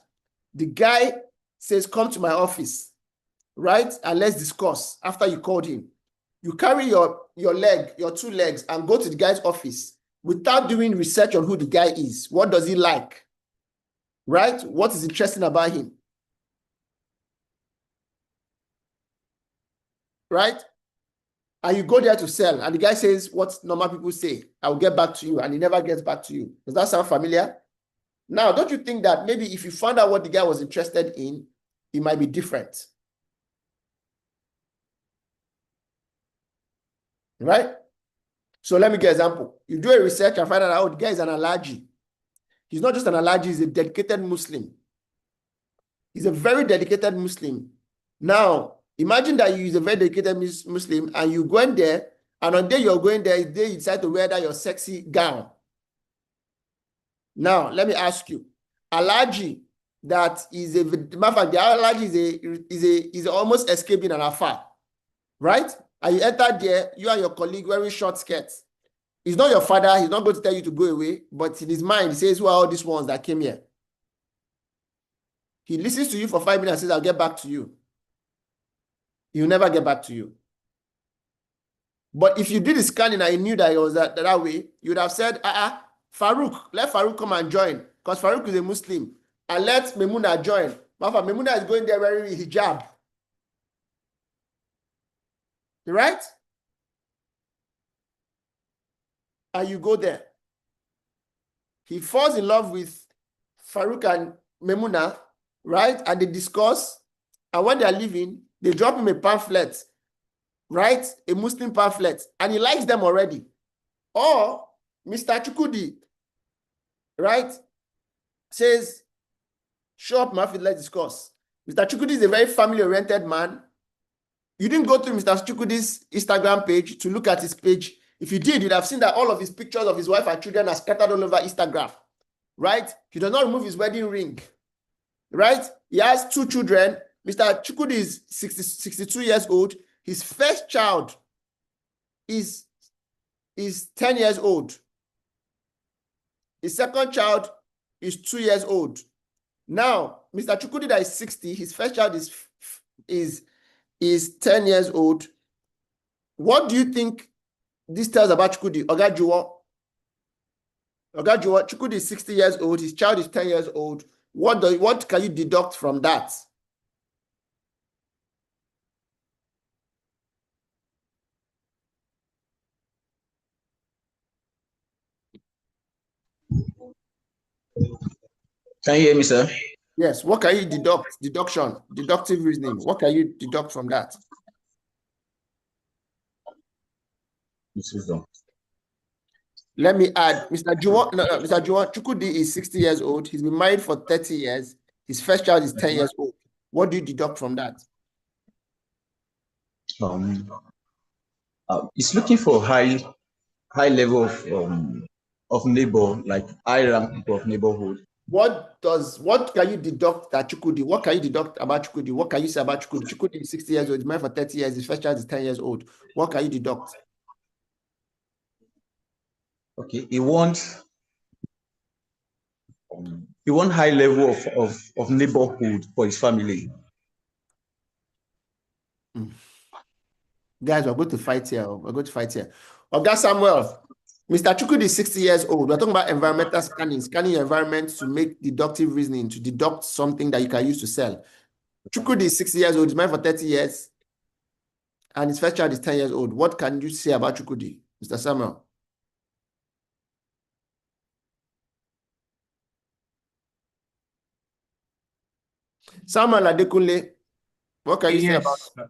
The guy says, "Come to my office," right? And let's discuss after you called him. You carry your 2 legs and go to the guy's office without doing research on who the guy is. What does he like? Right? What is interesting about him? Right? And you go there to sell, and the guy says what normal people say: "I will get back to you," and he never gets back to you. Does that sound familiar? Now, don't you think that maybe if you found out what the guy was interested in, it might be different? Right? So let me give an example. You do a research and find out, oh, the guy is an allergy. He's not just an allergy, he's a dedicated Muslim. He's a very dedicated Muslim. Now, imagine that you is a very dedicated Muslim and you go in there, and on the day you're going there, the day you decide to wear that your sexy gown. Now, let me ask you, allergy that is a matter of fact, the allergy is almost escaping an afar, right? And you enter there, you and your colleague wearing short skirts. He's not your father, he's not going to tell you to go away, but in his mind, he says, who are all these ones that came here? He listens to you for 5 minutes and says, I'll get back to you. He'll never get back to you. But if you did the scanning and you knew that it was that way, you would have said, Farouk, let Farouk come and join, because Farouk is a Muslim. And let Memuna join. Memuna is going there wearing hijab. Right? And you go there. He falls in love with Farouk and Memuna, right? And they discuss. And when they are leaving, they drop him a pamphlet, right? A Muslim pamphlet. And he likes them already. Or Mr. Chukudi, right? Says, show up, Mafid, let's discuss. Mr. Chukudi is a very family-oriented man. You didn't go to Mr. Chukudi's Instagram page to look at his page. If you did, you'd have seen that all of his pictures of his wife and children are scattered all over Instagram, right? He does not remove his wedding ring, right? He has 2 children. Mr. Chukudi is 62 years old. His first child is 10 years old. His second child is 2 years old. Now, Mr. Chukudi that is 60, his first child is 10 years old. What do you think this tells about Chukudi? Ogajuwa, Chukudi is 60 years old, his child is 10 years old. What can you deduct from that? Can you hear me, sir? Yes. What can you deduct? Deductive reasoning. What can you deduct from that? Let me add, Mr. Juwon Chukudi is 60 years old. He's been married for 30 years. His first child is 10 years old. What do you deduct from that? It's looking for high level of neighbor, like high rank of neighborhood. What can you deduct that Chukudi? What can you deduct about Chukudi? What can you say about Chukudi? Chukudi is 60 years old, he's married for 30 years, his first child is 10 years old. What can you deduct? Okay, he wants high level of neighborhood for his family. Guys, we're going to fight here. Oga Samuel, Mr. Chukudi is 60 years old. We're talking about environmental scanning your environment to make deductive reasoning, to deduct something that you can use to sell. Chukudi is 60 years old, he's married for 30 years, and his first child is 10 years old. What can you say about Chukudi, Mr. Samuel? Samuel Adekunle, what can you say about that?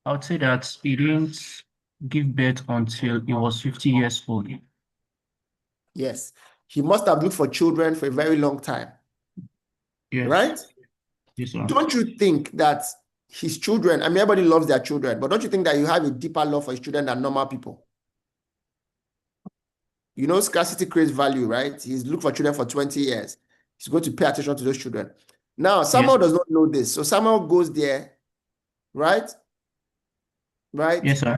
I would say that he didn't give birth until he was 50 years old. Yes. He must have looked for children for a very long time. Yes. Right? Yes, sir. Don't you think that his children, I mean, everybody loves their children, but don't you think that you have a deeper love for his children than normal people? You know, scarcity creates value, right? He's looked for children for 20 years. He's going to pay attention to those children. Now, Samuel does not know this. So Samuel goes there, right? Right? Yes, sir.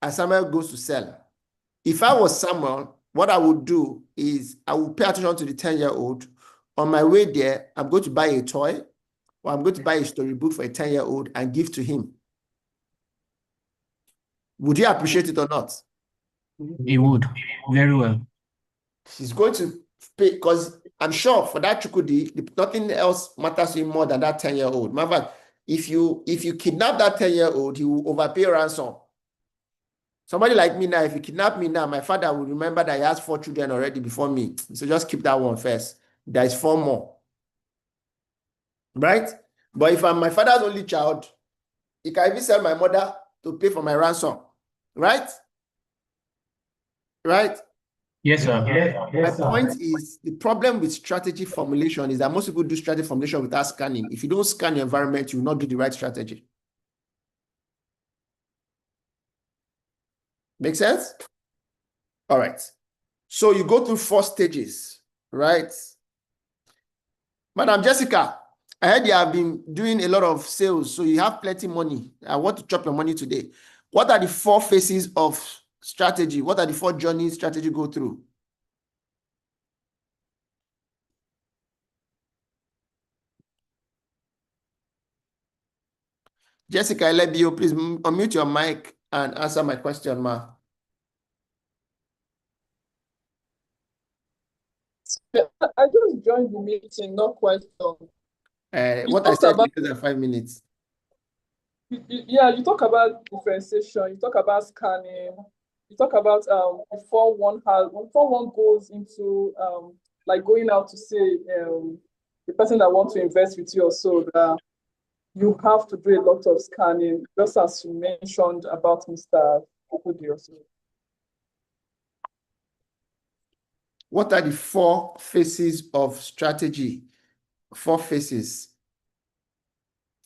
And Samuel goes to sell. If I was Samuel, what I would do is I would pay attention to the 10-year-old. On my way there, I'm going to buy a toy, or I'm going to buy a storybook for a 10-year-old and give to him. Would he appreciate it or not? He would. Very well. He's going to pay, because I'm sure for that Chukudi, nothing else matters to him more than that 10-year-old. Matter of fact, if you kidnap that 10-year-old, he will overpay ransom. Somebody like me now, if you kidnap me now, my father will remember that he has 4 children already before me. So just keep that one first. There is 4 more. Right? But if I'm my father's only child, he can even sell my mother to pay for my ransom. Right? Right? Yes, sir. My point is, the problem with strategy formulation is that most people do strategy formulation without scanning. If you don't scan your environment, you will not do the right strategy. Make sense? All right. So you go through 4 stages, right? Madam Jessica, I heard you have been doing a lot of sales, so you have plenty money. I want to chop your money today. What are the 4 phases of strategy? What are the 4 journeys strategy go through? Jessica Elebio, please unmute your mic and answer my question, ma. I just joined the meeting, not quite long. What I said in less than 5 minutes. Yeah, you talk about differentiation, you talk about scanning, you talk about before one goes into like going out to say the person that wants to invest with you or so, that you have to do a lot of scanning, just as you mentioned about Mr. Okudi also. What are the 4 phases of strategy? 4 phases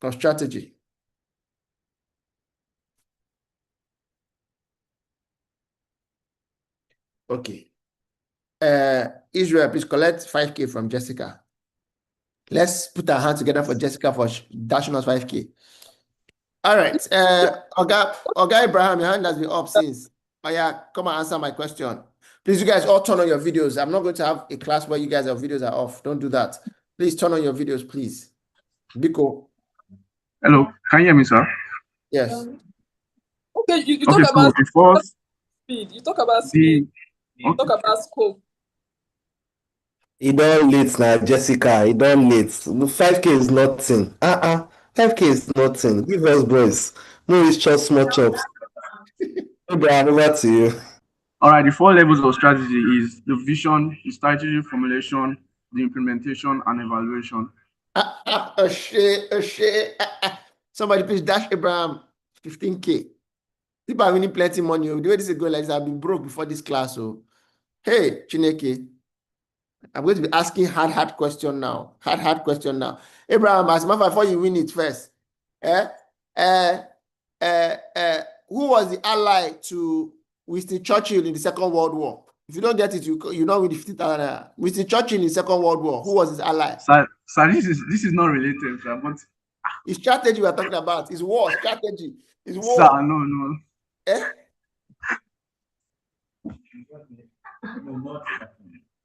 of strategy. Okay. Israel, please collect 5K from Jessica. Let's put our hands together for Jessica for dashing us 5K. All right. Oga Abraham, your hand has been up since. Oh yeah, come and answer my question. Please, you guys all turn on your videos. I'm not going to have a class where you guys have videos are off. Don't do that. Please turn on your videos, please. Biko. Hello, can you hear me, sir? Yes. Okay, you talk about speed. You talk about speed. You talk about scope. It don't late now, Jessica. It don't late. 5K is nothing. 5K is nothing. Give us grace. No, it's just small chops. Abraham, over to you. All right, the 4 levels of strategy is the vision, the strategy formulation, the implementation, and evaluation. Somebody please dash Abraham 15K. People are winning plenty money. The way this is going like this, I've been broke before this class. So, hey, Chineke, I'm going to be asking hard question now. Hard question now. Abraham, as a matter of fact, before you win it first, who was the ally to Winston Churchill in the Second World War? If you don't get it, you know with the 50,000. Winston Churchill in the Second World War, who was his ally? Sir, this is not related, sir. But it's strategy we're talking about. It's war strategy. It's war. Sir, no.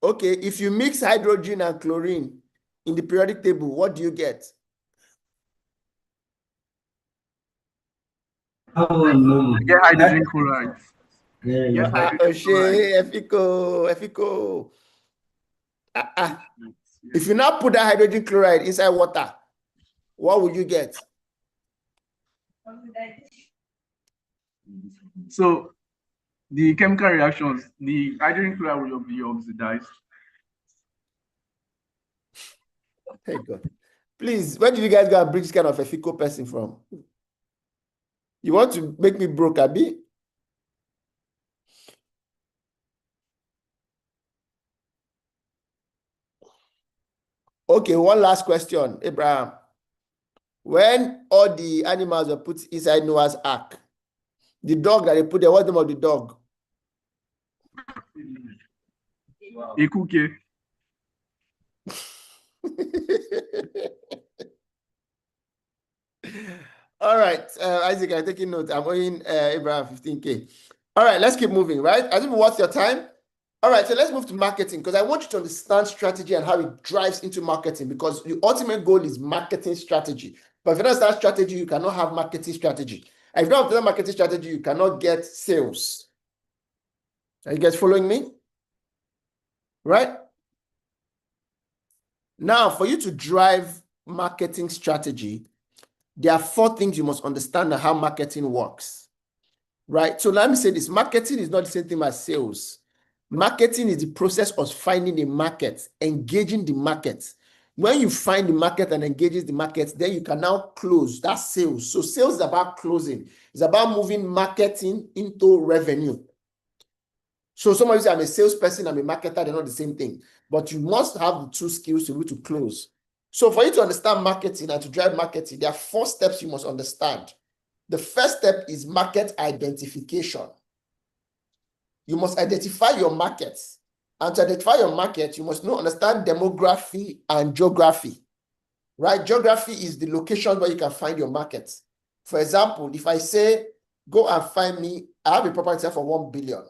Okay, if you mix hydrogen and chlorine in the periodic table, what do you get? You get hydrogen chloride. Efiko. If you now put that hydrogen chloride inside water, what will you get? So the chemical reactions, the hydrogen chloride will be oxidized. Hey God. Please, where did you guys go and bring this kind of a fickle person from? You want to make me broke, Abi? Okay, one last question, Abraham. When all the animals were put inside Noah's Ark, the dog that they put there, what's the name of the dog? Ikuke. All right, Isaac, I'm taking notes. I'm owing Abraham 15K. All right, let's keep moving, right? I think what's your time? All right, so let's move to marketing because I want you to understand strategy and how it drives into marketing because the ultimate goal is marketing strategy. But if you don't understand strategy, you cannot have marketing strategy. And if you don't understand marketing strategy, you cannot get sales. Are you guys following me? Right? Now, for you to drive marketing strategy, there are 4 things you must understand on how marketing works. Right? So let me say this. Marketing is not the same thing as sales. Marketing is the process of finding a market, engaging the market. When you find the market and engages the market, then you can now close. That's sales. So sales is about closing. It's about moving marketing into revenue. So some of you say, I'm a salesperson, I'm a marketer, they're not the same thing. But you must have the 2 skills to be able to close. So for you to understand marketing and to drive marketing, there are 4 steps you must understand. The first step is market identification. You must identify your markets. And to identify your market, you must understand demography and geography, right? Geography is the location where you can find your market. For example, if I say, go and find me, I have a property for 1 billion.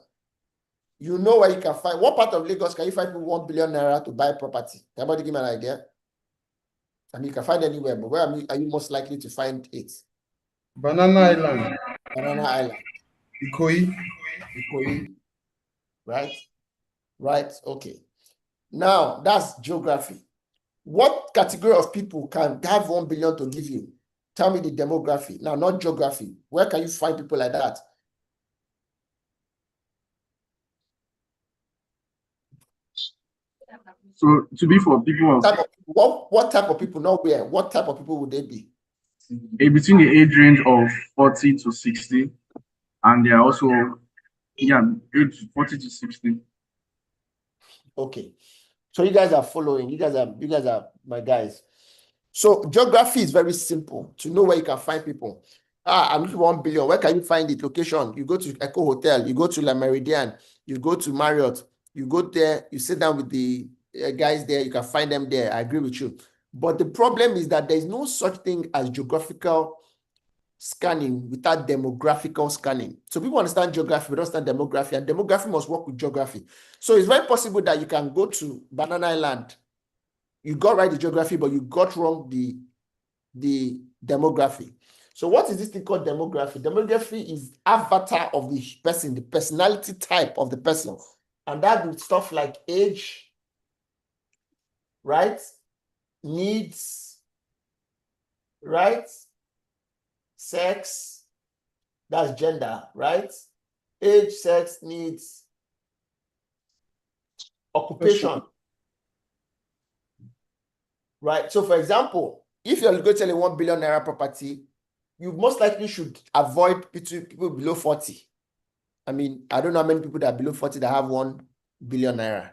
You know where you can find, what part of Lagos can you find 1 billion naira to buy property? Can anybody give me an idea? I mean, you can find anywhere, but where are you most likely to find it? Banana Island. Banana Island. Ikoyi. Ikoyi. Right? Right, okay. Now, that's geography. What category of people can have 1 billion to give you? Tell me the demography. Now, not geography. Where can you find people like that? So to be for people of what type of people? Not where. What type of people would they be? Between the age range of 40 to 60, and they are also age 40 to 60. Okay, so you guys are following. You guys are my guys. So geography is very simple to know where you can find people. I'm looking for 1 billion. Where can you find the location? You go to Echo Hotel. You go to La Meridian. You go to Marriott. You go there. You sit down with the guys there. You can find them there. I agree with you. But the problem is that there is no such thing as geographical scanning without demographical scanning. So people understand geography, but don't understand demography, and demography must work with geography. So it's very possible that you can go to Banana Island. You got right the geography, but you got wrong the demography. So what is this thing called demography? Demography is avatar of the person, the personality type of the person. And that with stuff like age, right? Needs, right? Sex, that's gender, right? Age, sex, needs, occupation, right? So for example, if you're going to sell a 1 billion naira property, you most likely should avoid people below 40. I mean, I don't know how many people that are below 40 that have 1 billion naira,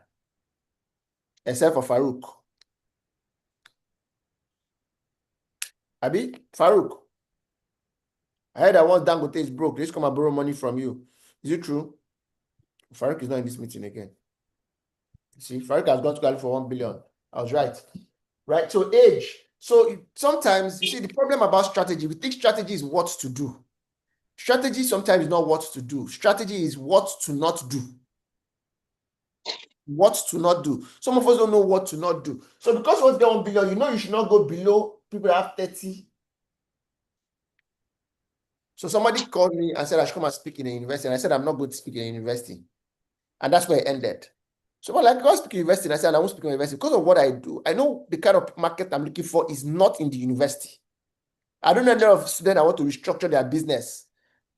except for Farouk. Abi, Farouk, I heard that once Dangote is broke, they just come and borrow money from you. Is it true? Farouk is not in this meeting again. See, Farouk has gone to Ghana for 1 billion. I was right. Right, so age. So sometimes, you see, the problem about strategy, we think strategy is what to do. Strategy sometimes is not what to do. Strategy is what to not do. What to not do. Some of us don't know what to not do. So because once they're 1 billion, you know you should not go below people that have 30. So somebody called me and said I should come and speak in a university. And I said, I'm not going to speak in a university. And that's where it ended. So I'm like, go speak in university. And I said, I won't speak in university because of what I do. I know the kind of market I'm looking for is not in the university. I don't know a lot of students that want to restructure their business.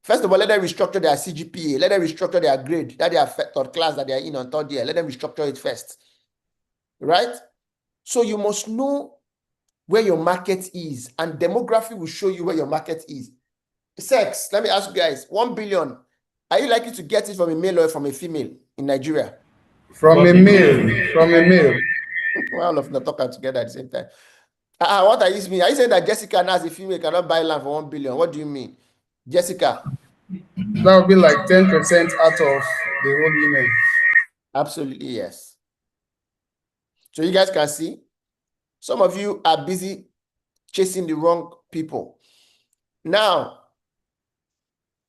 First of all, let them restructure their CGPA. Let them restructure their grade, that they are third class that they are in on third year. Let them restructure it first. Right? So you must know where your market is. And demography will show you where your market is. Sex, let me ask you guys, 1 billion. Are you likely to get it from a male or from a female in Nigeria? From a male. From a male. Well, all of them talking together at the same time. What are you saying? Are you saying that Jessica now as a female cannot buy land for 1 billion? What do you mean? Jessica? That would be like 10% out of the whole women. Absolutely, yes. So you guys can see, some of you are busy chasing the wrong people. Now,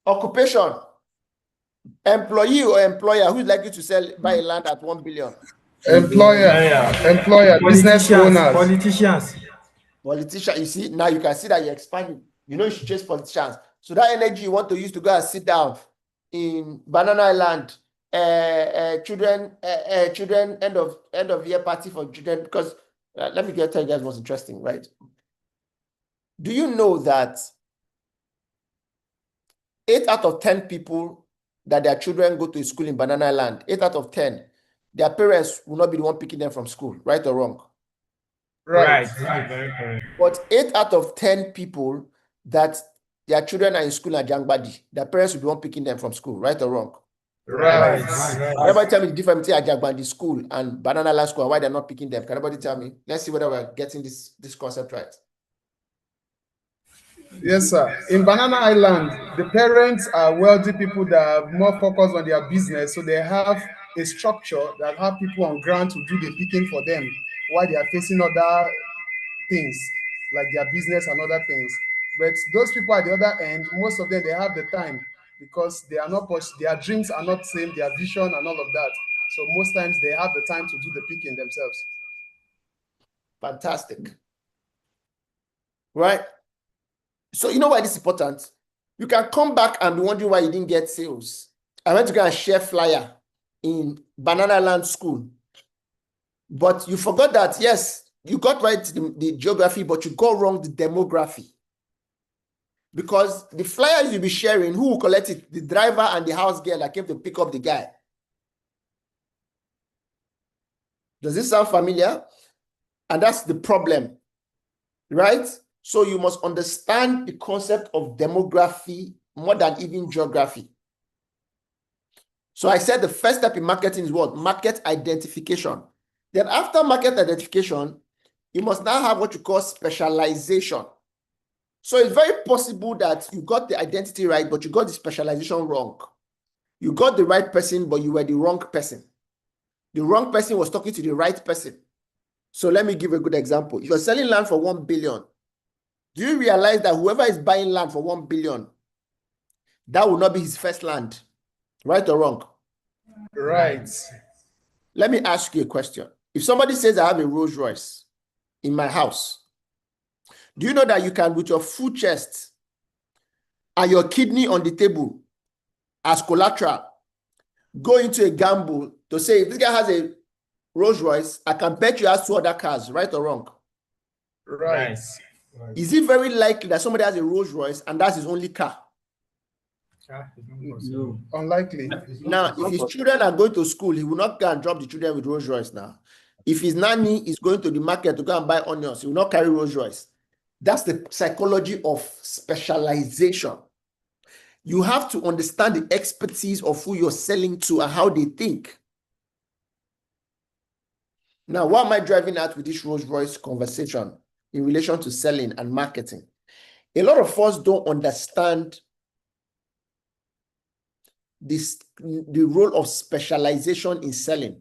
occupation. Employee or employer, who's likely to buy a land at 1 billion? Employer, business owners. Politician, you see, now you can see that you're expanding. You know you should chase politicians. So that energy you want to use to go and sit down in Banana Island, children end of year party for children, because let me tell you guys what's interesting, right? Do you know that 8 out of 10 people that their children go to school in Banana Island, 8 out of 10, their parents will not be the one picking them from school, right or wrong? Right. But 8 out of 10 people that their children are in school at Jangbadi, their parents will be one picking them from school, right or wrong? Right. Everybody tell me the difference between Jangbadi school and Banana Island school and why they're not picking them. Can anybody tell me? Let's see whether we're getting this concept right. Yes, sir. In Banana Island, the parents are wealthy people that are more focused on their business, so they have a structure that have people on ground to do the picking for them while they are facing other things like their business and other things. But those people at the other end, most of them, they have the time because they are not their dreams are not same, their vision and all of that. So most times they have the time to do the picking themselves. Fantastic. Right? So you know why this is important? You can come back and be wondering why you didn't get sales. I went to go and share flyer in Banana Land School. But you forgot that, yes, you got right the geography, but you got wrong the demography. Because the flyers you'll be sharing, who will collect it? The driver and the house girl that came to pick up the guy. Does this sound familiar? And that's the problem, right? So you must understand the concept of demography more than even geography. So I said the first step in marketing is what? Market identification. Then after market identification, you must now have what you call specialization. So it's very possible that you got the identity right, but you got the specialization wrong. You got the right person, but you were the wrong person. The wrong person was talking to the right person. So let me give a good example. If you're selling land for 1 billion, do you realize that whoever is buying land for 1 billion, that will not be his first land? Right or wrong? Right. Let me ask you a question. If somebody says I have a Rolls Royce in my house, do you know that you can, with your full chest and your kidney on the table as collateral, go into a gamble to say, if this guy has a Rolls Royce, I can bet you has 2 other cars, right or wrong? Right. Is it very likely that somebody has a Rolls Royce and that's his only car? No. Unlikely. Now, if his children are going to school, he will not go and drop the children with Rolls Royce now. If his nanny is going to the market to go and buy onions, he will not carry Rolls Royce. That's the psychology of specialization. You have to understand the expertise of who you're selling to and how they think. Now, what am I driving at with this Rolls Royce conversation in relation to selling and marketing? A lot of us don't understand the role of specialization in selling.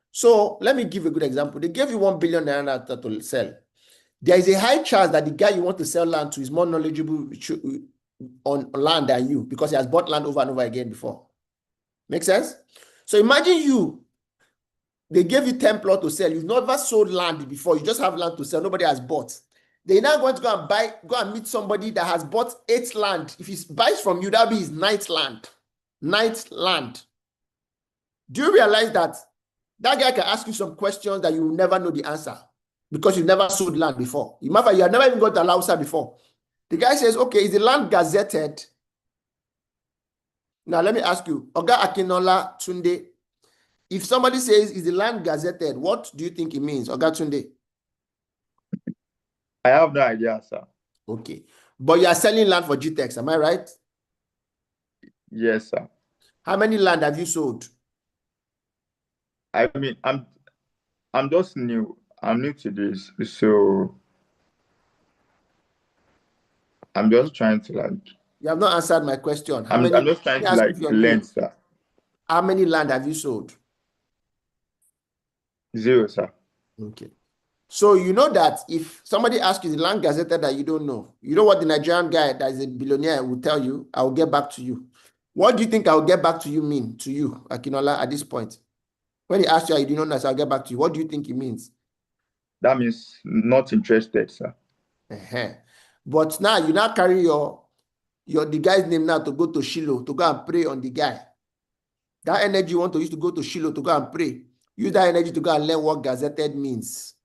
So let me give a good example. They gave you 1 billion naira to sell. There is a high chance that the guy you want to sell land to is more knowledgeable on land than you because he has bought land over and over again before. Make sense? So imagine they gave you 10 plots to sell. You've never sold land before. You just have land to sell. Nobody has bought. They're now going to go and meet somebody that has bought 8 land. If he buys from you, that'll be his 9th land. 9th land. Do you realize that guy can ask you some questions that you will never know the answer because you've never sold land before? You have never even got to Lausa before. The guy says, okay, is the land gazetted? Now, let me ask you, Oga Akinola Tunde, if somebody says, is the land gazetted, what do you think it means, Oga Tunde? I have no idea, sir. Okay. But you are selling land for GTEx, am I right? Yes, sir. How many land have you sold? I mean, I'm just new. I'm new to this, so I'm just trying to You have not answered my question. I'm just trying to learn, sir. How many land have you sold? 0, sir. Okay. So you know that if somebody asks you the land gazetted that you don't know, you know what the Nigerian guy that is a billionaire will tell you? I will get back to you. What do you think I will get back to you mean to you, Akinola, at this point? When he asks you, you do not know, so I'll get back to you. What do you think it means? That means not interested, sir. But now you now carry the guy's name now to go to Shiloh to go and pray on the guy. That energy you want to use to go to Shiloh to go and pray. Use that energy to go and learn what gazetted means.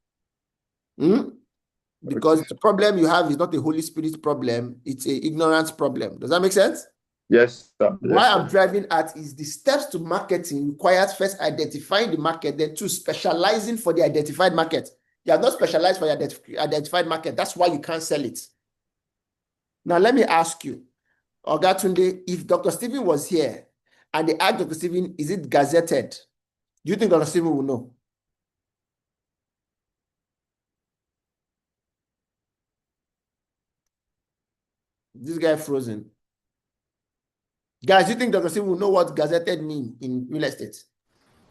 Because the problem you have is not a Holy Spirit problem, it's an ignorance problem. Does that make sense? Yes, sir. What I'm driving at is the steps to marketing requires first identifying the market, then 2, specializing for the identified market. You have not specialized for your identified market. That's why you can't sell it. Now, let me ask you, Oga Tunde, if Dr. Stephen was here and they asked Dr. Stephen, is it gazetted? Do you think Dr. Stephen will know? This guy frozen. Guys, you think Dr. Stephen will know what gazetted mean in real estate?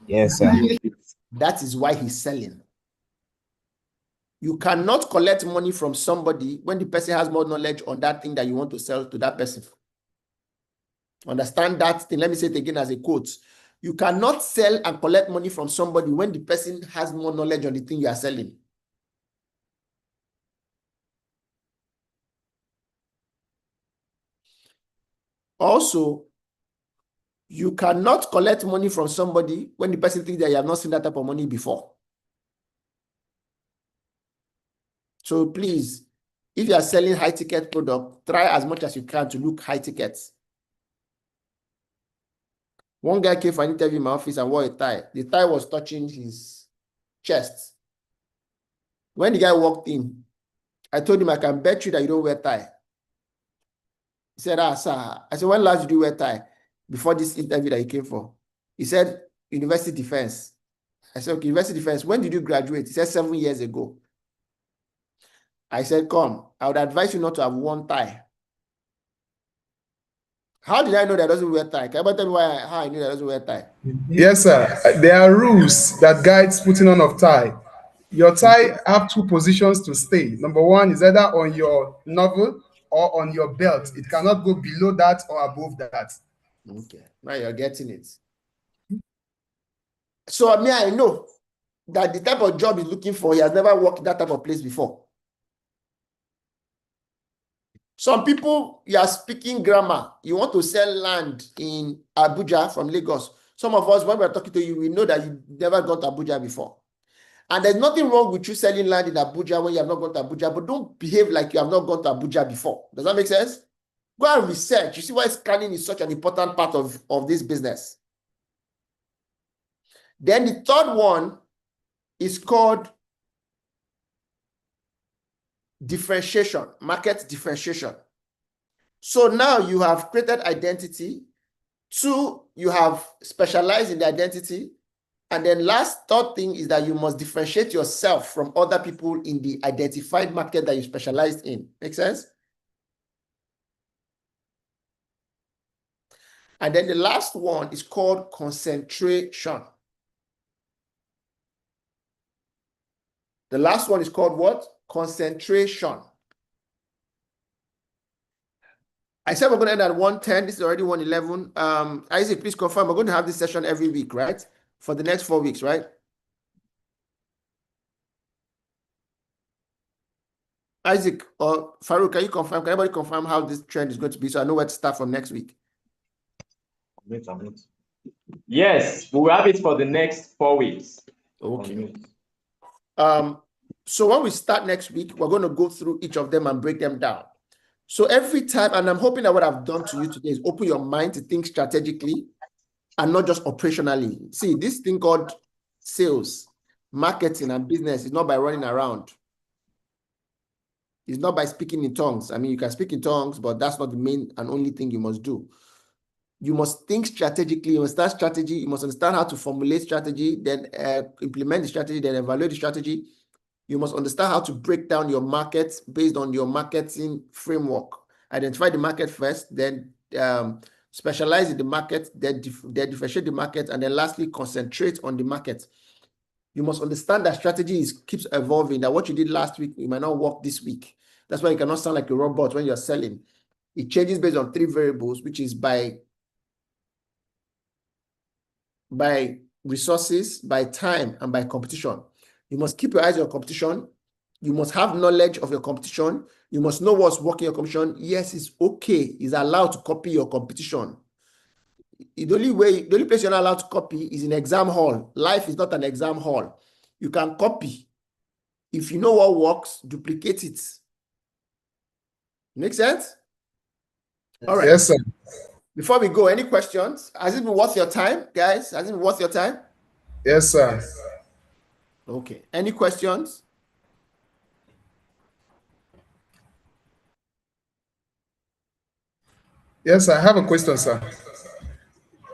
Yes, sir. That is why he's selling. You cannot collect money from somebody when the person has more knowledge on that thing that you want to sell to that person. Understand that thing. Let me say it again as a quote. You cannot sell and collect money from somebody when the person has more knowledge on the thing you are selling. Also, you cannot collect money from somebody when the person thinks that you have not seen that type of money before. So please, if you are selling high ticket product, try as much as you can to look high tickets. One guy came for an interview in my office and wore a tie. The tie was touching his chest. When the guy walked in, I told him, I can bet you that you don't wear tie. He said, sir. I said, when last did you wear tie? Before this interview that you came for? He said, University Defense. I said, okay, University Defense. When did you graduate? He said, 7 years ago. I said, come, I would advise you not to have one tie. How did I know that doesn't wear tie? Can you tell me how I knew that doesn't wear tie? Yes, sir. There are rules that guides putting on of tie. Your tie have two positions to stay. Number one is either on your navel or on your belt. It cannot go below that or above that. Okay, now you're getting it. So I know that the type of job he's looking for, he has never worked in that type of place before. Some people, you are speaking grammar. You want to sell land in Abuja from Lagos. Some of us, when we're talking to you, we know that you never gone to Abuja before. And there's nothing wrong with you selling land in Abuja when you have not gone to Abuja, but don't behave like you have not gone to Abuja before. Does that make sense? Go and research. You see why scanning is such an important part of this business. Then the third one is called differentiation, market differentiation. So now you have created identity. 2, you have specialized in the identity. And then third thing is that you must differentiate yourself from other people in the identified market that you specialized in. Make sense? And then the last one is called concentration. The last one is called what? Concentration. I said we're going to end at 1:10. This is already 1:11. Isaac, please confirm. We're going to have this session every week, right? For the next 4 weeks, right? Isaac or Farouk, can you confirm? Can anybody confirm how this trend is going to be so I know where to start from next week? Yes, we'll have it for the next 4 weeks. Okay. So when we start next week, we're going to go through each of them and break them down. So every time, and I'm hoping that what I've done to you today is open your mind to think strategically and not just operationally. See, this thing called sales, marketing, and business is not by running around. It's not by speaking in tongues. I mean, you can speak in tongues, but that's not the main and only thing you must do. You must think strategically. You must start strategy. You must understand how to formulate strategy, then implement the strategy, then evaluate the strategy. You must understand how to break down your market based on your marketing framework. Identify the market first, then specialize in the market, then differentiate the market, and then lastly, concentrate on the market. You must understand that strategy keeps evolving, that what you did last week, it might not work this week. That's why you cannot sound like a robot when you're selling. It changes based on 3 variables, which is by resources, by time, and by competition. You must keep your eyes on your competition. You must have knowledge of your competition. You must know what's working in your competition. Yes, it's okay. It's allowed to copy your competition. The only place you're not allowed to copy is in exam hall. Life is not an exam hall. You can copy. If you know what works, duplicate it. Make sense? All right. Yes, sir. Before we go, any questions? Has it been worth your time, guys? Has it been worth your time? Yes, sir. Okay. Any questions? Yes, I have a question, sir.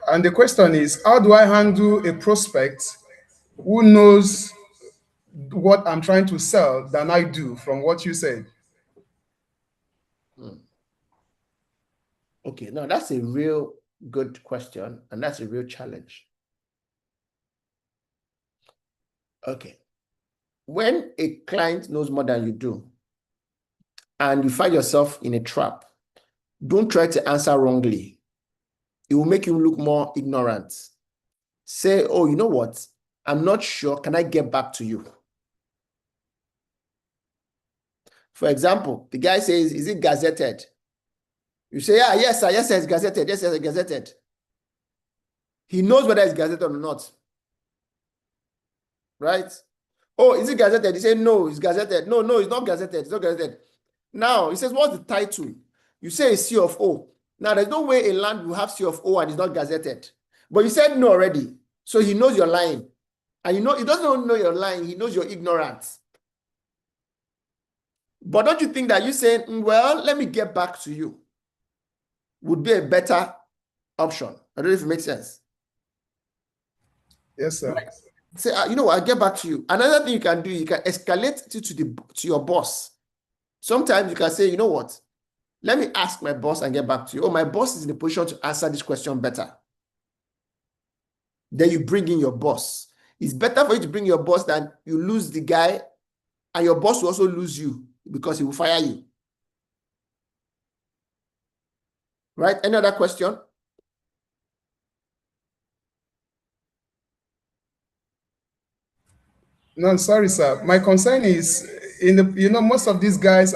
And the question is, how do I handle a prospect who knows what I'm trying to sell than I do from what you said? Okay, now that's a real good question, and that's a real challenge. Okay. When a client knows more than you do, and you find yourself in a trap, don't try to answer wrongly. It will make you look more ignorant. Say, oh, you know what? I'm not sure. Can I get back to you? For example, the guy says, is it gazetted? You say, yeah, yes, sir. Yes, sir, it's gazetted. Yes, sir, it's gazetted. He knows whether it's gazetted or not. Right? Oh, is it gazetted? He said, no, it's gazetted. No, it's not gazetted. It's not gazetted. Now, he says, what's the title? You say it's C of O. Now, there's no way a land will have C of O and it's not gazetted. But you said no already. So he knows you're lying. And you know, he doesn't know you're lying. He knows you're ignorant. But don't you think that you saying, well, let me get back to you would be a better option? I don't know if it makes sense. Yes, sir. Right. Say, you know what, I'll get back to you. Another thing you can do, you can escalate it to your boss. Sometimes you can say, you know what, let me ask my boss and get back to you. Oh, my boss is in a position to answer this question better. Then you bring in your boss. It's better for you to bring your boss than you lose the guy, and your boss will also lose you because he will fire you. Right? Any other question? No, sorry, sir. My concern is most of these guys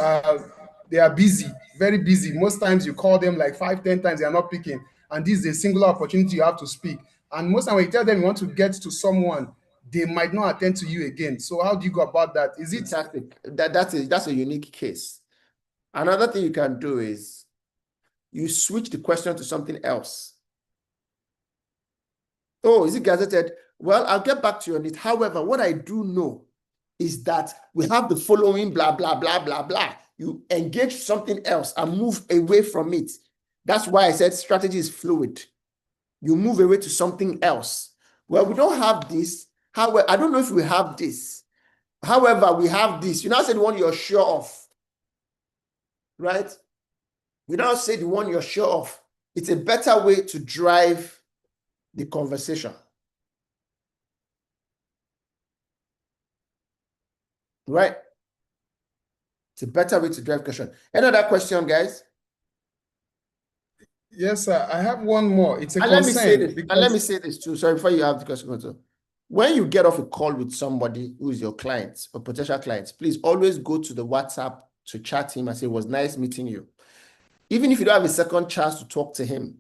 they are busy, very busy. Most times you call them like 5-10 times, they are not picking. And this is a singular opportunity you have to speak. And most times when you tell them you want to get to someone, they might not attend to you again. So how do you go about that? Is it that's a unique case? Another thing you can do is you switch the question to something else. Oh, is it gazetted? Well, I'll get back to you on it. However, what I do know is that we have the following blah, blah, blah, blah, blah. You engage something else and move away from it. That's why I said strategy is fluid. You move away to something else. Well, we don't have this. However, I don't know if we have this. However, we have this. You now say the one you're sure of. Right? We now say the one you're sure of. It's a better way to drive the conversation. Right? It's a better way to drive question. Any other question, guys? Yes, sir. I have one more. It's a and concern. Let me say this too. Sorry, before you have the question. When you get off a call with somebody who is your client or potential clients, please always go to the WhatsApp to chat him and say, it was nice meeting you. Even if you don't have a second chance to talk to him,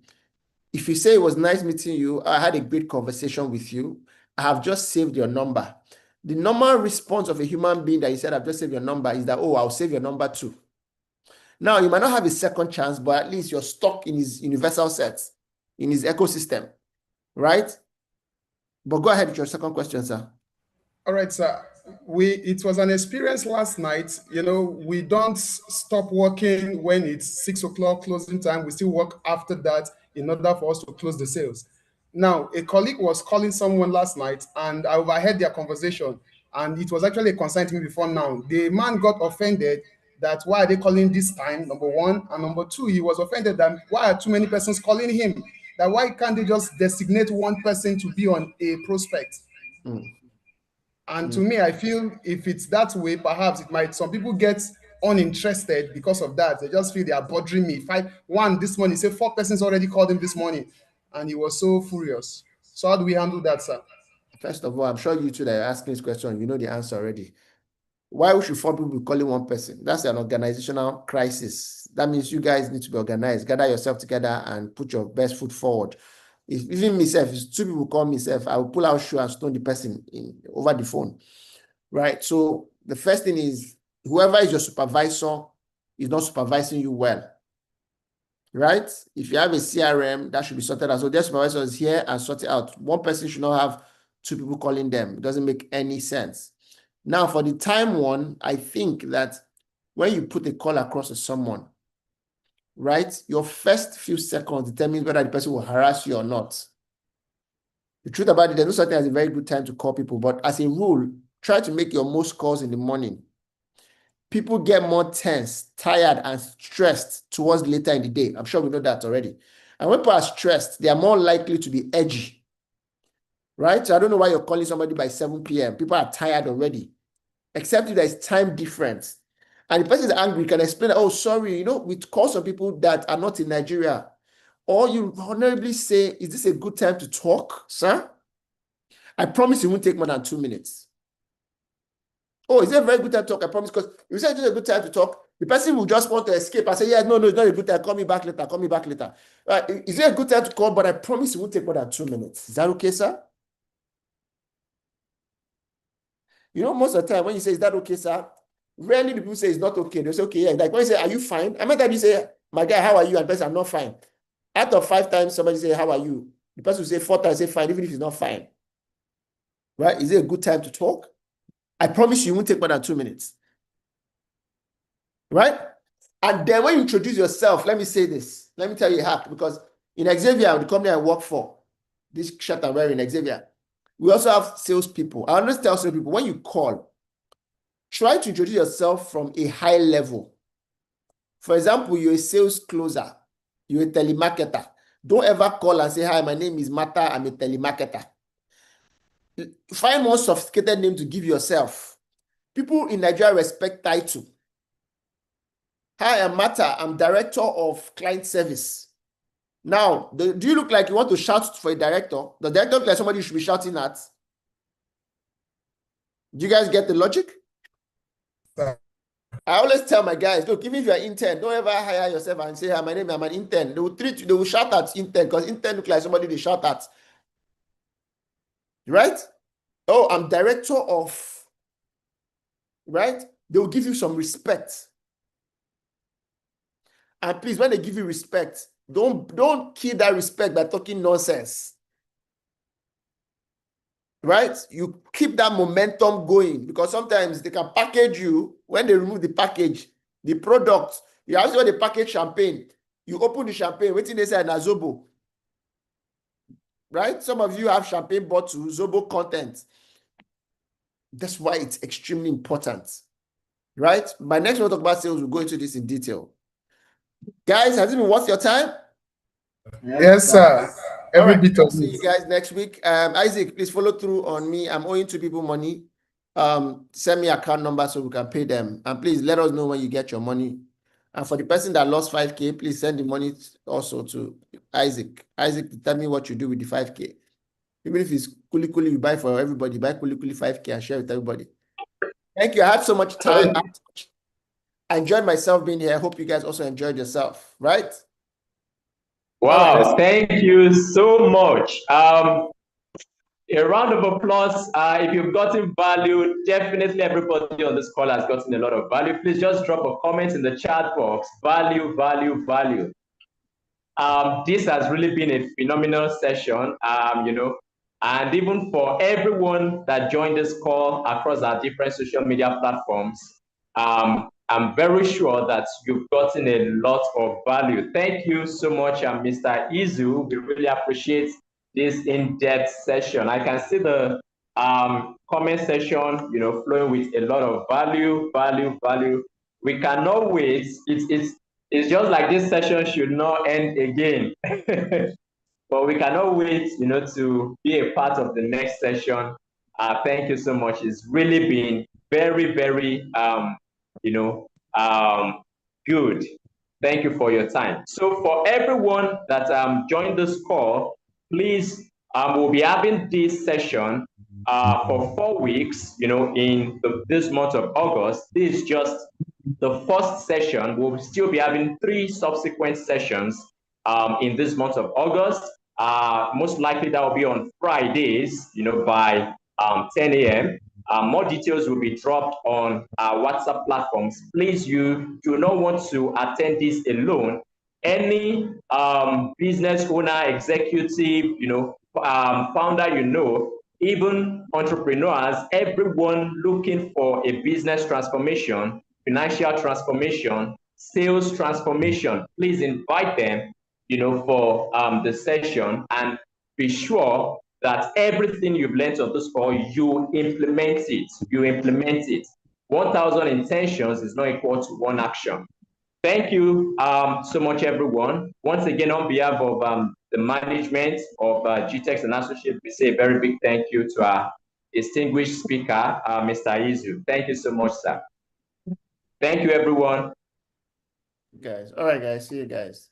if you say it was nice meeting you, I had a great conversation with you, I have just saved your number. The normal response of a human being that you said, I've just saved your number is that, oh, I'll save your number too. Now, you might not have a second chance, but at least you're stuck in his universal set, in his ecosystem, right? But go ahead with your second question, sir. All right, sir. It was an experience last night. We don't stop working when it's 6 o'clock closing time. We still work after that in order for us to close the sales. Now, a colleague was calling someone last night, and I overheard their conversation, and it was actually a concern to me before now. The man got offended that why are they calling this time, number one, and number two, he was offended that why are too many persons calling him, that why can't they just designate one person to be on a prospect? And to me, I feel if it's that way, perhaps some people get uninterested because of that. They just feel they are bothering me. This morning, say 4 persons already called him this morning, and he was so furious. So how do we handle that, sir? First of all, I'm sure you two that are asking this question, you know the answer already. Why should 4 people be calling one person? That's an organizational crisis. That means you guys need to be organized. Gather yourself together and put your best foot forward. Even myself, if 2 people call myself, I will pull out shoe and stone the person over the phone. Right? So the first thing is, whoever is your supervisor is not supervising you well. Right? If you have a CRM, that should be sorted out. So their supervisor is here and sort it out. One person should not have 2 people calling them. It doesn't make any sense. Now, for the time one, I think that when you put a call across to someone, right, your first few seconds determines whether the person will harass you or not. The truth about it, there's no such thing as a very good time to call people, but as a rule, try to make your most calls in the morning. People get more tense, tired, and stressed towards later in the day. I'm sure we know that already. And when people are stressed, they are more likely to be edgy. right? So I don't know why you're calling somebody by 7 p.m. People are tired already, except if there's time difference. And the person is angry, you can explain, oh, sorry, we call some people that are not in Nigeria. Or you honorably say, is this a good time to talk, sir? I promise it won't take more than 2 minutes. Oh, is it a very good time to talk? I promise, because if you say it's a good time to talk, the person will just want to escape and say, yeah, no, it's not a good time. Call me back later. Is it a good time to call? But I promise it won't take more than 2 minutes. Is that okay, sir? Most of the time when you say, is that okay, sir? Rarely the people say it's not okay. They say, okay, yeah. Like when you say, are you fine? I meant that you say, my guy, how are you? And the person, I'm not fine. Out of 5 times somebody say, how are you? The person will say 4 times, say fine, even if he's not fine. Right? Is it a good time to talk? I promise you, it won't take more than 2 minutes. Right? And then when you introduce yourself, let me say this. Let me tell you a hack, because in Xavier, the company I work for, this shirt I'm wearing in Xavier, we also have salespeople. I always tell salespeople, when you call, try to introduce yourself from a high level. For example, you're a sales closer. You're a telemarketer. Don't ever call and say, hi, my name is Mata. I'm a telemarketer. Find more sophisticated name to give yourself. People in Nigeria respect title. Hi, I'm Mata. I'm director of client service. Now, do you look like you want to shout for a director? The director looks like somebody you should be shouting at. Do you guys get the logic? I always tell my guys, look, even if you're an intern, don't ever hire yourself and say, hi, my name, I'm an intern. They will treat you, they will shout at intern because intern look like somebody they shout at. Right? Oh, I'm director of, right? They will give you some respect. And please, when they give you respect, don't kill that respect by talking nonsense. Right? You keep that momentum going, because sometimes they can package you. When they remove the package, the product, you also the package champagne. You open the champagne, waiting they say na Zobo. Right? Some of you have champagne bottles, Zobo content. That's why it's extremely important. Right? My next one, talk about sales, we'll go into this in detail. Guys, has it been worth your time? Yes, sir. Every bit of it. See you guys next week. Isaac, please follow through on me. I'm owing 2 people money. Send me account number so we can pay them. And please let us know when you get your money. And for the person that lost 5K, please send the money also to Isaac. Isaac, tell me what you do with the 5K. Even if it's kuli you buy for everybody, buy kuli 5K and share with everybody. Thank you. I had so much time. I enjoyed myself being here. I hope you guys also enjoyed yourself, right? Wow, thank you so much. A round of applause. If you've gotten value, definitely everybody on this call has gotten a lot of value. Please just drop a comment in the chat box. Value, value, value. This has really been a phenomenal session, and even for everyone that joined this call across our different social media platforms, I'm very sure that you've gotten a lot of value. Thank you so much, Mr. Izu. We really appreciate this in-depth session. I can see the comment section, flowing with a lot of value. We cannot wait. It's just like this session should not end again. But we cannot wait, to be a part of the next session. Thank you so much. It's really been very, very good. Thank you for your time. So for everyone that joined this call, please, we'll be having this session for 4 weeks, in this month of August. This is just the first session. We'll still be having 3 subsequent sessions in this month of August. Most likely that will be on Fridays, by 10 a.m. More details will be dropped on our WhatsApp platforms. Please, you do not want to attend this alone. Any business owner, executive, founder, even entrepreneurs, everyone looking for a business transformation, financial transformation, sales transformation, please invite them, for the session, and be sure that everything you've learned on this call, you implement it. 1,000 intentions is not equal to 1 action. Thank you so much, everyone. Once again, on behalf of the management of GTEx and Associates, we say a very big thank you to our distinguished speaker, Mr. Izu. Thank you so much, sir. Thank you, everyone. Guys, all right, guys. See you guys.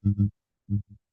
Mhm. Mhm.